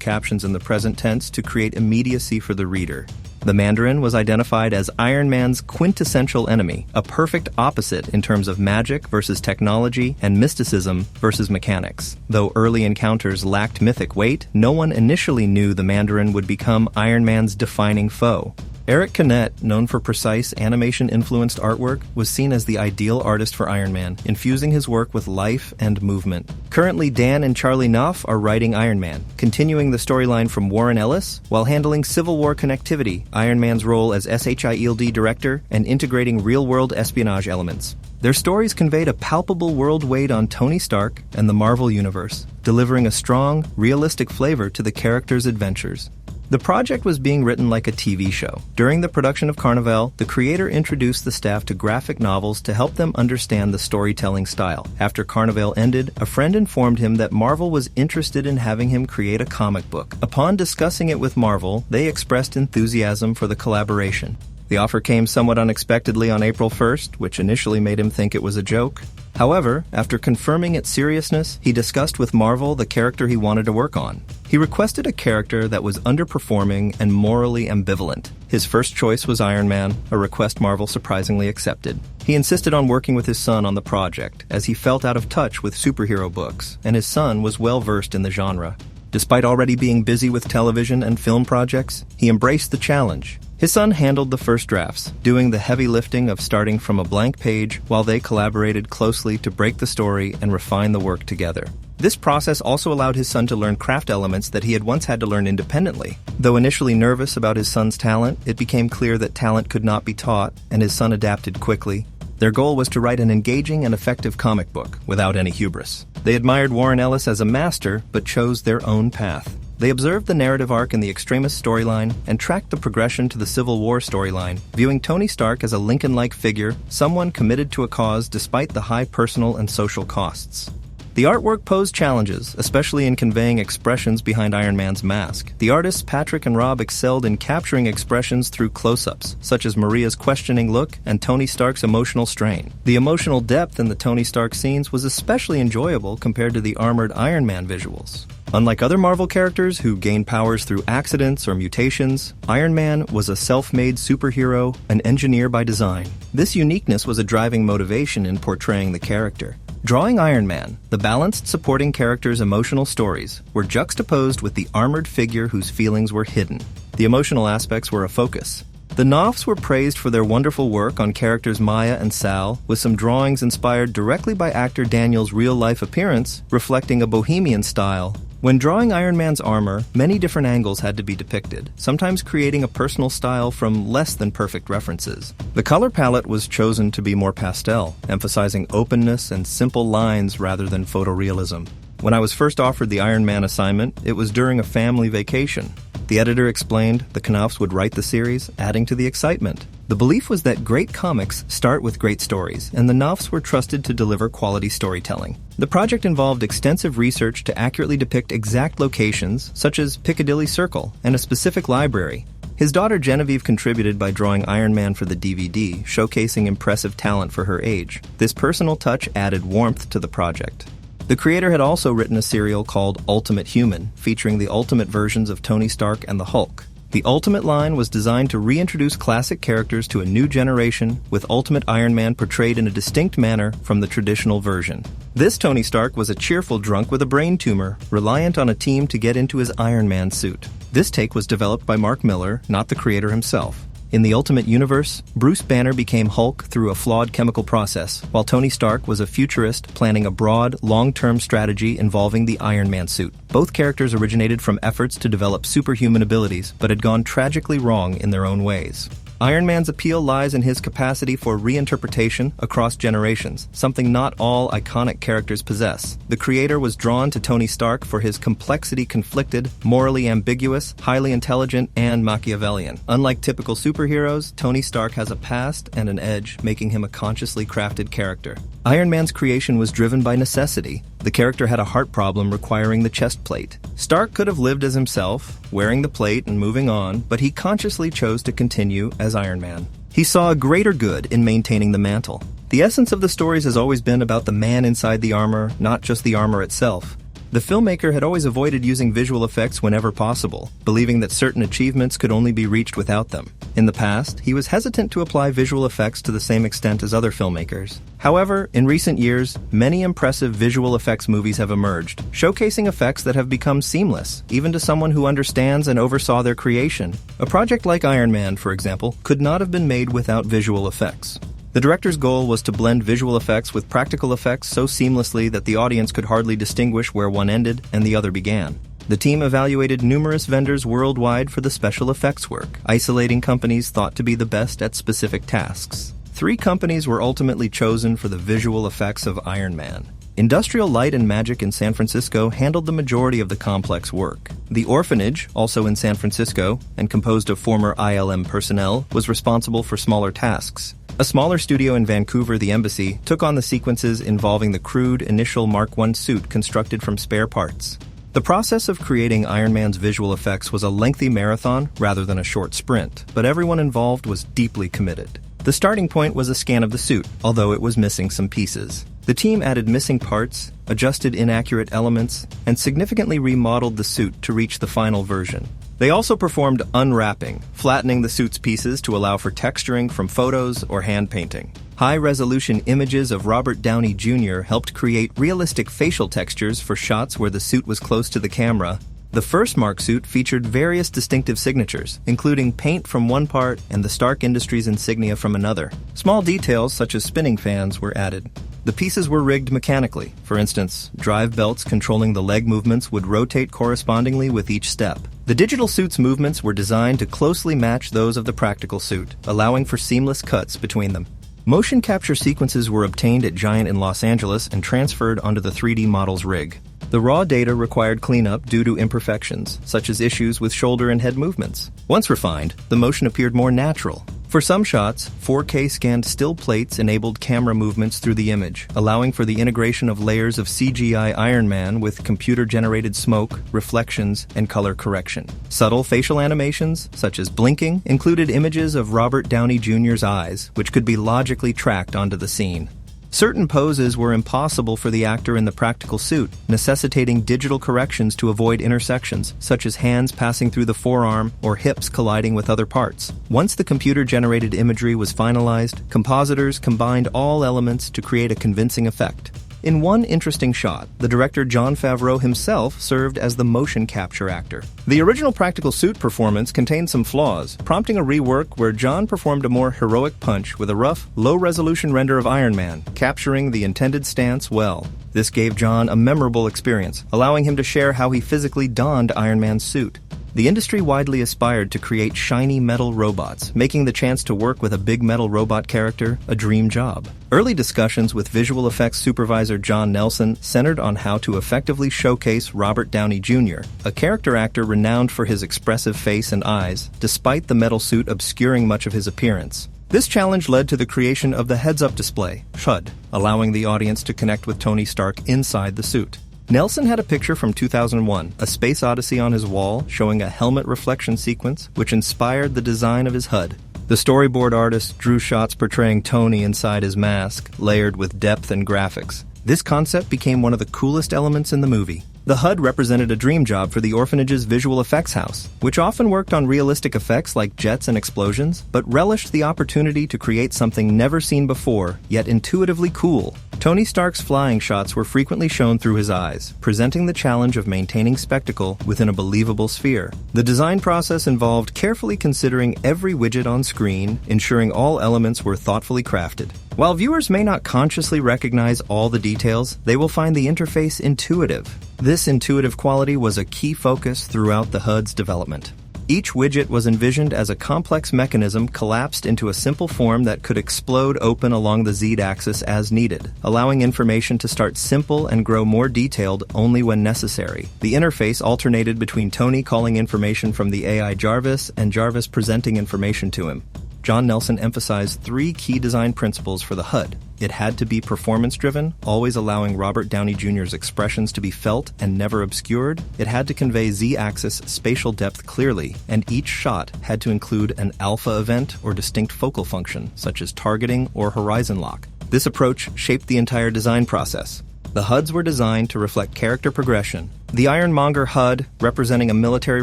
captions in the present tense to create immediacy for the reader. The Mandarin was identified as Iron Man's quintessential enemy, a perfect opposite in terms of magic versus technology and mysticism versus mechanics. Though early encounters lacked mythic weight, no one initially knew the Mandarin would become Iron Man's defining foe. Eric Canet, known for precise animation-influenced artwork, was seen as the ideal artist for Iron Man, infusing his work with life and movement. Currently, Dan and Charlie Knopf are writing Iron Man, continuing the storyline from Warren Ellis, while handling Civil War connectivity, Iron Man's role as SHIELD director, and integrating real-world espionage elements. Their stories conveyed a palpable world weight on Tony Stark and the Marvel Universe, delivering a strong, realistic flavor to the characters' adventures. The project was being written like a TV show. During the production of Carnival, the creator introduced the staff to graphic novels to help them understand the storytelling style. After Carnival ended, a friend informed him that Marvel was interested in having him create a comic book. Upon discussing it with Marvel, they expressed enthusiasm for the collaboration. The offer came somewhat unexpectedly on April 1st, which initially made him think it was a joke. However, after confirming its seriousness, he discussed with Marvel the character he wanted to work on. He requested a character that was underperforming and morally ambivalent. His first choice was Iron Man, a request Marvel surprisingly accepted. He insisted on working with his son on the project, as he felt out of touch with superhero books, and his son was well-versed in the genre. Despite already being busy with television and film projects, he embraced the challenge. His son handled the first drafts, doing the heavy lifting of starting from a blank page while they collaborated closely to break the story and refine the work together. This process also allowed his son to learn craft elements that he had once had to learn independently. Though initially nervous about his son's talent, it became clear that talent could not be taught, and his son adapted quickly. Their goal was to write an engaging and effective comic book, without any hubris. They admired Warren Ellis as a master, but chose their own path. They observed the narrative arc in the Extremis storyline and tracked the progression to the Civil War storyline, viewing Tony Stark as a Lincoln-like figure, someone committed to a cause despite the high personal and social costs. The artwork posed challenges, especially in conveying expressions behind Iron Man's mask. The artists Patrick and Rob excelled in capturing expressions through close-ups, such as Maria's questioning look and Tony Stark's emotional strain. The emotional depth in the Tony Stark scenes was especially enjoyable compared to the armored Iron Man visuals. Unlike other Marvel characters who gain powers through accidents or mutations, Iron Man was a self-made superhero, an engineer by design. This uniqueness was a driving motivation in portraying the character. Drawing Iron Man, the balanced supporting character's emotional stories were juxtaposed with the armored figure whose feelings were hidden. The emotional aspects were a focus. The Knopfs were praised for their wonderful work on characters Maya and Sal, with some drawings inspired directly by actor Daniel's real-life appearance, reflecting a bohemian style. When drawing Iron Man's armor, many different angles had to be depicted, sometimes creating a personal style from less than perfect references. The color palette was chosen to be more pastel, emphasizing openness and simple lines rather than photorealism. When I was first offered the Iron Man assignment, it was during a family vacation. The editor explained the Knopfs would write the series, adding to the excitement. The belief was that great comics start with great stories, and the Knopfs were trusted to deliver quality storytelling. The project involved extensive research to accurately depict exact locations, such as Piccadilly Circle and a specific library. His daughter Genevieve contributed by drawing Iron Man for the DVD, showcasing impressive talent for her age. This personal touch added warmth to the project. The creator had also written a serial called Ultimate Human, featuring the ultimate versions of Tony Stark and the Hulk. The Ultimate line was designed to reintroduce classic characters to a new generation, with Ultimate Iron Man portrayed in a distinct manner from the traditional version. This Tony Stark was a cheerful drunk with a brain tumor, reliant on a team to get into his Iron Man suit. This take was developed by Mark Miller, not the creator himself. In the Ultimate Universe, Bruce Banner became Hulk through a flawed chemical process, while Tony Stark was a futurist planning a broad, long-term strategy involving the Iron Man suit. Both characters originated from efforts to develop superhuman abilities, but had gone tragically wrong in their own ways. Iron Man's appeal lies in his capacity for reinterpretation across generations, something not all iconic characters possess. The creator was drawn to Tony Stark for his complexity-conflicted, morally ambiguous, highly intelligent, and Machiavellian. Unlike typical superheroes, Tony Stark has a past and an edge, making him a consciously crafted character. Iron Man's creation was driven by necessity. The character had a heart problem requiring the chest plate. Stark could have lived as himself, wearing the plate and moving on, but he consciously chose to continue as Iron Man. He saw a greater good in maintaining the mantle. The essence of the stories has always been about the man inside the armor, not just the armor itself. The filmmaker had always avoided using visual effects whenever possible, believing that certain achievements could only be reached without them. In the past, he was hesitant to apply visual effects to the same extent as other filmmakers. However, in recent years, many impressive visual effects movies have emerged, showcasing effects that have become seamless, even to someone who understands and oversaw their creation. A project like Iron Man, for example, could not have been made without visual effects. The director's goal was to blend visual effects with practical effects so seamlessly that the audience could hardly distinguish where one ended and the other began. The team evaluated numerous vendors worldwide for the special effects work, isolating companies thought to be the best at specific tasks. 3 companies were ultimately chosen for the visual effects of Iron Man. Industrial Light and Magic in San Francisco handled the majority of the complex work. The Orphanage, also in San Francisco, and composed of former ILM personnel, was responsible for smaller tasks. A smaller studio in Vancouver, the Embassy, took on the sequences involving the crude initial Mark I suit constructed from spare parts. The process of creating Iron Man's visual effects was a lengthy marathon rather than a short sprint, but everyone involved was deeply committed. The starting point was a scan of the suit, although it was missing some pieces. The team added missing parts, adjusted inaccurate elements, and significantly remodeled the suit to reach the final version. They also performed unwrapping, flattening the suit's pieces to allow for texturing from photos or hand painting. High-resolution images of Robert Downey Jr. helped create realistic facial textures for shots where the suit was close to the camera. The first Mark suit featured various distinctive signatures, including paint from one part and the Stark Industries insignia from another. Small details such as spinning fans were added. The pieces were rigged mechanically. For instance, drive belts controlling the leg movements would rotate correspondingly with each step. The digital suit's movements were designed to closely match those of the practical suit, allowing for seamless cuts between them. Motion capture sequences were obtained at Giant in Los Angeles and transferred onto the 3D model's rig. The raw data required cleanup due to imperfections, such as issues with shoulder and head movements. Once refined, the motion appeared more natural. For some shots, 4K scanned still plates enabled camera movements through the image, allowing for the integration of layers of CGI Iron Man with computer-generated smoke, reflections, and color correction. Subtle facial animations, such as blinking, included images of Robert Downey Jr.'s eyes, which could be logically tracked onto the scene. Certain poses were impossible for the actor in the practical suit, necessitating digital corrections to avoid intersections, such as hands passing through the forearm or hips colliding with other parts. Once the computer-generated imagery was finalized, compositors combined all elements to create a convincing effect. In one interesting shot, the director Jon Favreau himself served as the motion capture actor. The original practical suit performance contained some flaws, prompting a rework where Jon performed a more heroic punch with a rough, low-resolution render of Iron Man, capturing the intended stance well. This gave Jon a memorable experience, allowing him to share how he physically donned Iron Man's suit. The industry widely aspired to create shiny metal robots, making the chance to work with a big metal robot character a dream job. Early discussions with visual effects supervisor John Nelson centered on how to effectively showcase Robert Downey Jr., a character actor renowned for his expressive face and eyes, despite the metal suit obscuring much of his appearance. This challenge led to the creation of the heads-up display, HUD, allowing the audience to connect with Tony Stark inside the suit. Nelson had a picture from 2001, A Space Odyssey, on his wall showing a helmet reflection sequence which inspired the design of his HUD. The storyboard artist drew shots portraying Tony inside his mask, layered with depth and graphics. This concept became one of the coolest elements in the movie. The HUD represented a dream job for the orphanage's visual effects house, which often worked on realistic effects like jets and explosions, but relished the opportunity to create something never seen before, yet intuitively cool. Tony Stark's flying shots were frequently shown through his eyes, presenting the challenge of maintaining spectacle within a believable sphere. The design process involved carefully considering every widget on screen, ensuring all elements were thoughtfully crafted. While viewers may not consciously recognize all the details, they will find the interface intuitive. This intuitive quality was a key focus throughout the HUD's development. Each widget was envisioned as a complex mechanism collapsed into a simple form that could explode open along the Z-axis as needed, allowing information to start simple and grow more detailed only when necessary. The interface alternated between Tony calling information from the AI Jarvis and Jarvis presenting information to him. John Nelson emphasized 3 key design principles for the HUD. It had to be performance-driven, always allowing Robert Downey Jr.'s expressions to be felt and never obscured. It had to convey Z-axis spatial depth clearly, and each shot had to include an alpha event or distinct focal function, such as targeting or horizon lock. This approach shaped the entire design process. The HUDs were designed to reflect character progression. The Ironmonger HUD, representing a military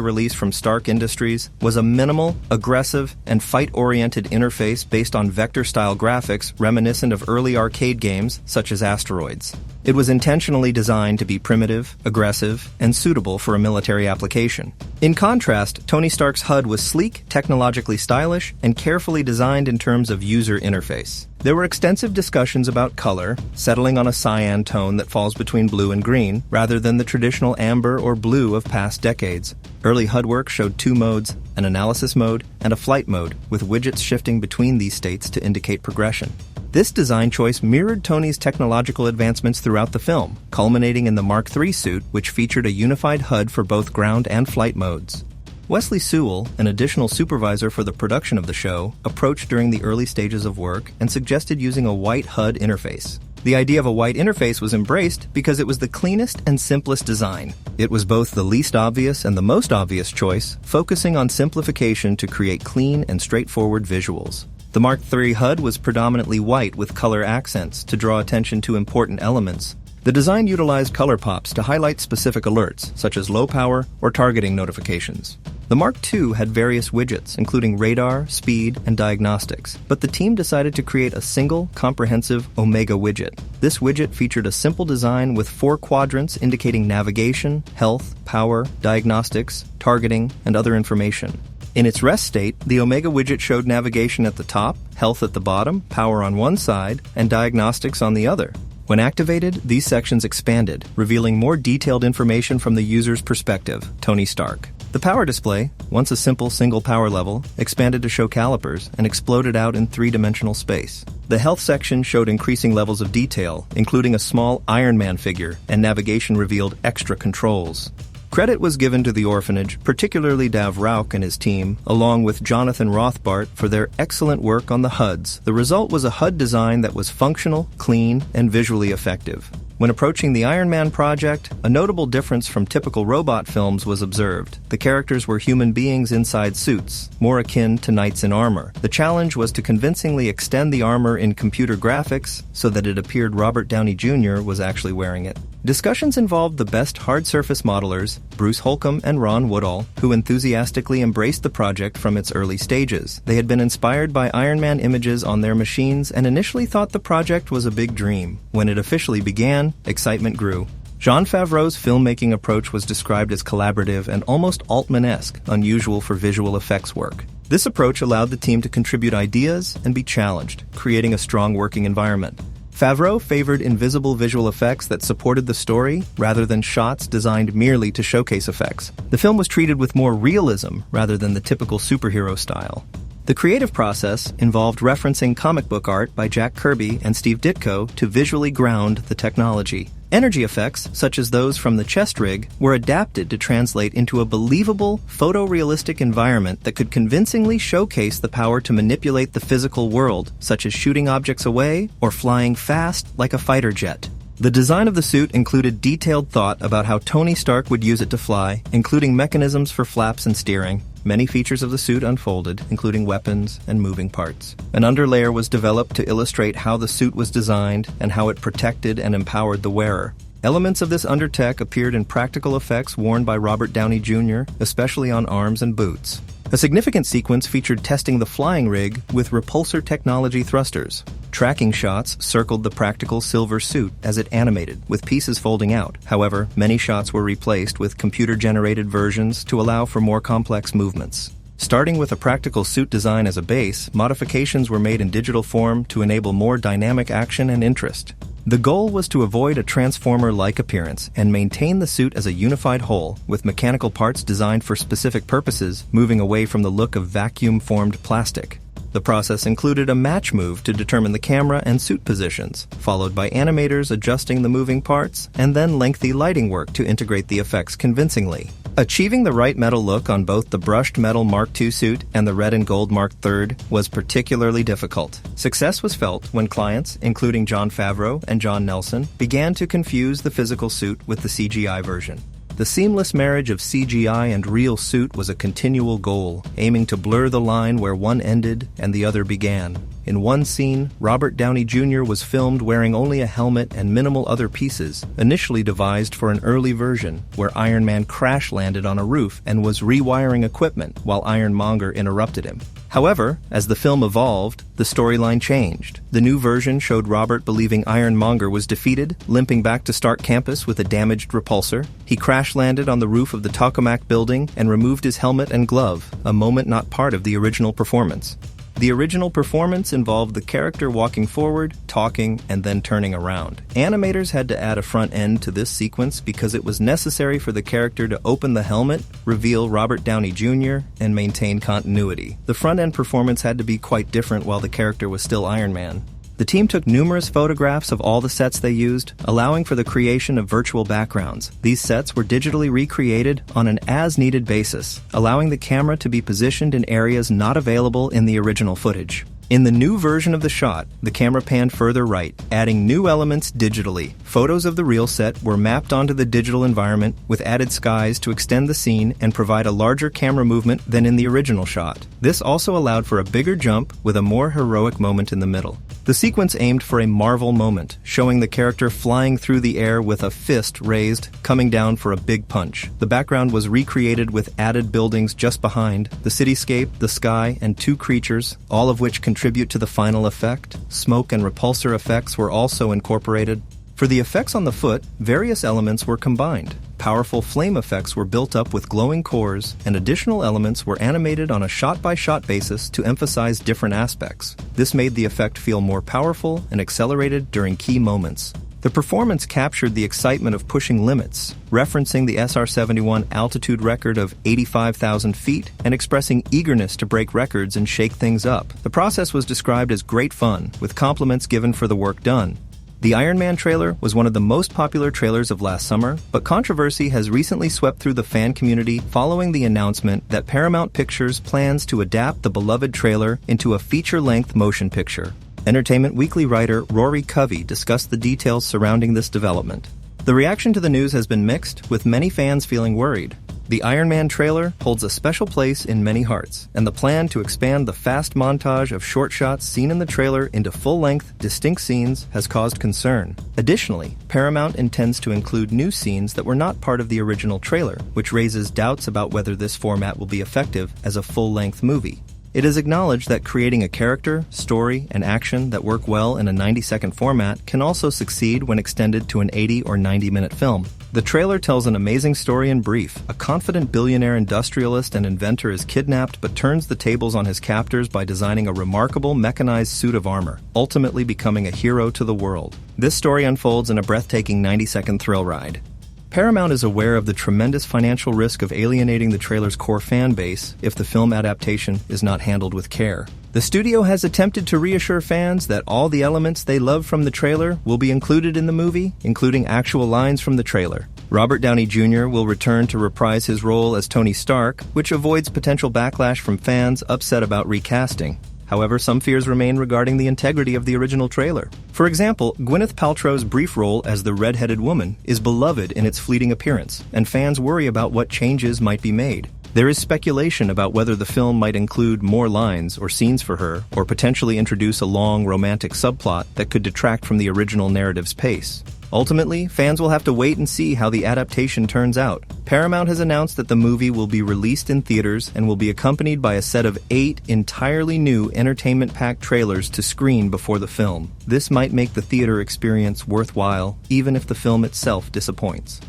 release from Stark Industries, was a minimal, aggressive, and fight-oriented interface based on vector-style graphics reminiscent of early arcade games such as Asteroids. It was intentionally designed to be primitive, aggressive, and suitable for a military application. In contrast, Tony Stark's HUD was sleek, technologically stylish, and carefully designed in terms of user interface. There were extensive discussions about color, settling on a cyan tone that falls between blue and green, rather than the traditional amber or blue of past decades. Early HUD work showed 2 modes, an analysis mode and a flight mode, with widgets shifting between these states to indicate progression. This design choice mirrored Tony's technological advancements throughout the film, culminating in the Mark III suit, which featured a unified HUD for both ground and flight modes. Wesley Sewell, an additional supervisor for the production of the show, approached during the early stages of work and suggested using a white HUD interface. The idea of a white interface was embraced because it was the cleanest and simplest design. It was both the least obvious and the most obvious choice, focusing on simplification to create clean and straightforward visuals. The Mark III HUD was predominantly white with color accents to draw attention to important elements. The design utilized color pops to highlight specific alerts, such as low power or targeting notifications. The Mark II had various widgets, including radar, speed, and diagnostics, but the team decided to create a single, comprehensive Omega widget. This widget featured a simple design with 4 quadrants indicating navigation, health, power, diagnostics, targeting, and other information. In its rest state, the Omega widget showed navigation at the top, health at the bottom, power on one side, and diagnostics on the other. When activated, these sections expanded, revealing more detailed information from the user's perspective, Tony Stark. The power display, once a simple single power level, expanded to show calipers and exploded out in 3-dimensional space. The health section showed increasing levels of detail, including a small Iron Man figure, and navigation revealed extra controls. Credit was given to the orphanage, particularly Dav Rauch and his team, along with Jonathan Rothbart, for their excellent work on the HUDs. The result was a HUD design that was functional, clean, and visually effective. When approaching the Iron Man project, a notable difference from typical robot films was observed. The characters were human beings inside suits, more akin to knights in armor. The challenge was to convincingly extend the armor in computer graphics so that it appeared Robert Downey Jr. was actually wearing it. Discussions involved the best hard surface modelers, Bruce Holcomb and Ron Woodall, who enthusiastically embraced the project from its early stages. They had been inspired by Iron Man images on their machines and initially thought the project was a big dream. When it officially began, excitement grew. Jon Favreau's filmmaking approach was described as collaborative and almost Altman-esque, unusual for visual effects work. This approach allowed the team to contribute ideas and be challenged, creating a strong working environment. Favreau favored invisible visual effects that supported the story rather than shots designed merely to showcase effects. The film was treated with more realism rather than the typical superhero style. The creative process involved referencing comic book art by Jack Kirby and Steve Ditko to visually ground the technology. Energy effects, such as those from the chest rig, were adapted to translate into a believable, photorealistic environment that could convincingly showcase the power to manipulate the physical world, such as shooting objects away or flying fast like a fighter jet. The design of the suit included detailed thought about how Tony Stark would use it to fly, including mechanisms for flaps and steering. Many features of the suit unfolded, including weapons and moving parts. An underlayer was developed to illustrate how the suit was designed and how it protected and empowered the wearer. Elements of this undertech appeared in practical effects worn by Robert Downey Jr., especially on arms and boots. A significant sequence featured testing the flying rig with repulsor technology thrusters. Tracking shots circled the practical silver suit as it animated, with pieces folding out. However, many shots were replaced with computer-generated versions to allow for more complex movements. Starting with a practical suit design as a base, modifications were made in digital form to enable more dynamic action and interest. The goal was to avoid a Transformer-like appearance and maintain the suit as a unified whole, with mechanical parts designed for specific purposes, moving away from the look of vacuum-formed plastic. The process included a match move to determine the camera and suit positions, followed by animators adjusting the moving parts, and then lengthy lighting work to integrate the effects convincingly. Achieving the right metal look on both the brushed metal Mark II suit and the red and gold Mark III was particularly difficult. Success was felt when clients, including Jon Favreau and John Nelson, began to confuse the physical suit with the CGI version. The seamless marriage of CGI and real suit was a continual goal, aiming to blur the line where one ended and the other began. In one scene, Robert Downey Jr. was filmed wearing only a helmet and minimal other pieces, initially devised for an early version, where Iron Man crash-landed on a roof and was rewiring equipment while Ironmonger interrupted him. However, as the film evolved, the storyline changed. The new version showed Robert believing Ironmonger was defeated, limping back to Stark campus with a damaged repulsor. He crash-landed on the roof of the Tokamak building and removed his helmet and glove, a moment not part of the original performance. The original performance involved the character walking forward, talking, and then turning around. Animators had to add a front end to this sequence because it was necessary for the character to open the helmet, reveal Robert Downey Jr., and maintain continuity. The front end performance had to be quite different while the character was still Iron Man. The team took numerous photographs of all the sets they used, allowing for the creation of virtual backgrounds. These sets were digitally recreated on an as-needed basis, allowing the camera to be positioned in areas not available in the original footage. In the new version of the shot, the camera panned further right, adding new elements digitally. Photos of the real set were mapped onto the digital environment with added skies to extend the scene and provide a larger camera movement than in the original shot. This also allowed for a bigger jump with a more heroic moment in the middle. The sequence aimed for a Marvel moment, showing the character flying through the air with a fist raised, coming down for a big punch. The background was recreated with added buildings just behind, the cityscape, the sky, and two creatures, all of which contribute to the final effect. Smoke and repulsor effects were also incorporated. For the effects on the foot, various elements were combined. Powerful flame effects were built up with glowing cores, and additional elements were animated on a shot-by-shot basis to emphasize different aspects. This made the effect feel more powerful and accelerated during key moments. The performance captured the excitement of pushing limits, referencing the SR-71 altitude record of 85,000 feet and expressing eagerness to break records and shake things up. The process was described as great fun, with compliments given for the work done. The Iron Man trailer was one of the most popular trailers of last summer, but controversy has recently swept through the fan community following the announcement that Paramount Pictures plans to adapt the beloved trailer into a feature-length motion picture. Entertainment Weekly writer Rory Covey discussed the details surrounding this development. The reaction to the news has been mixed, with many fans feeling worried. The Iron Man trailer holds a special place in many hearts, and the plan to expand the fast montage of short shots seen in the trailer into full-length, distinct scenes has caused concern. Additionally, Paramount intends to include new scenes that were not part of the original trailer, which raises doubts about whether this format will be effective as a full-length movie. It is acknowledged that creating a character, story, and action that work well in a 90-second format can also succeed when extended to an 80 or 90-minute film. The trailer tells an amazing story in brief. A confident billionaire industrialist and inventor is kidnapped but turns the tables on his captors by designing a remarkable mechanized suit of armor, ultimately becoming a hero to the world. This story unfolds in a breathtaking 90-second thrill ride. Paramount is aware of the tremendous financial risk of alienating the trailer's core fan base if the film adaptation is not handled with care. The studio has attempted to reassure fans that all the elements they love from the trailer will be included in the movie, including actual lines from the trailer. Robert Downey Jr. will return to reprise his role as Tony Stark, which avoids potential backlash from fans upset about recasting. However, some fears remain regarding the integrity of the original trailer. For example, Gwyneth Paltrow's brief role as the red-headed woman is beloved in its fleeting appearance, and fans worry about what changes might be made. There is speculation about whether the film might include more lines or scenes for her, or potentially introduce a long romantic subplot that could detract from the original narrative's pace. Ultimately, fans will have to wait and see how the adaptation turns out. Paramount has announced that the movie will be released in theaters and will be accompanied by a set of 8 entirely new entertainment-packed trailers to screen before the film. This might make the theater experience worthwhile, even if the film itself disappoints.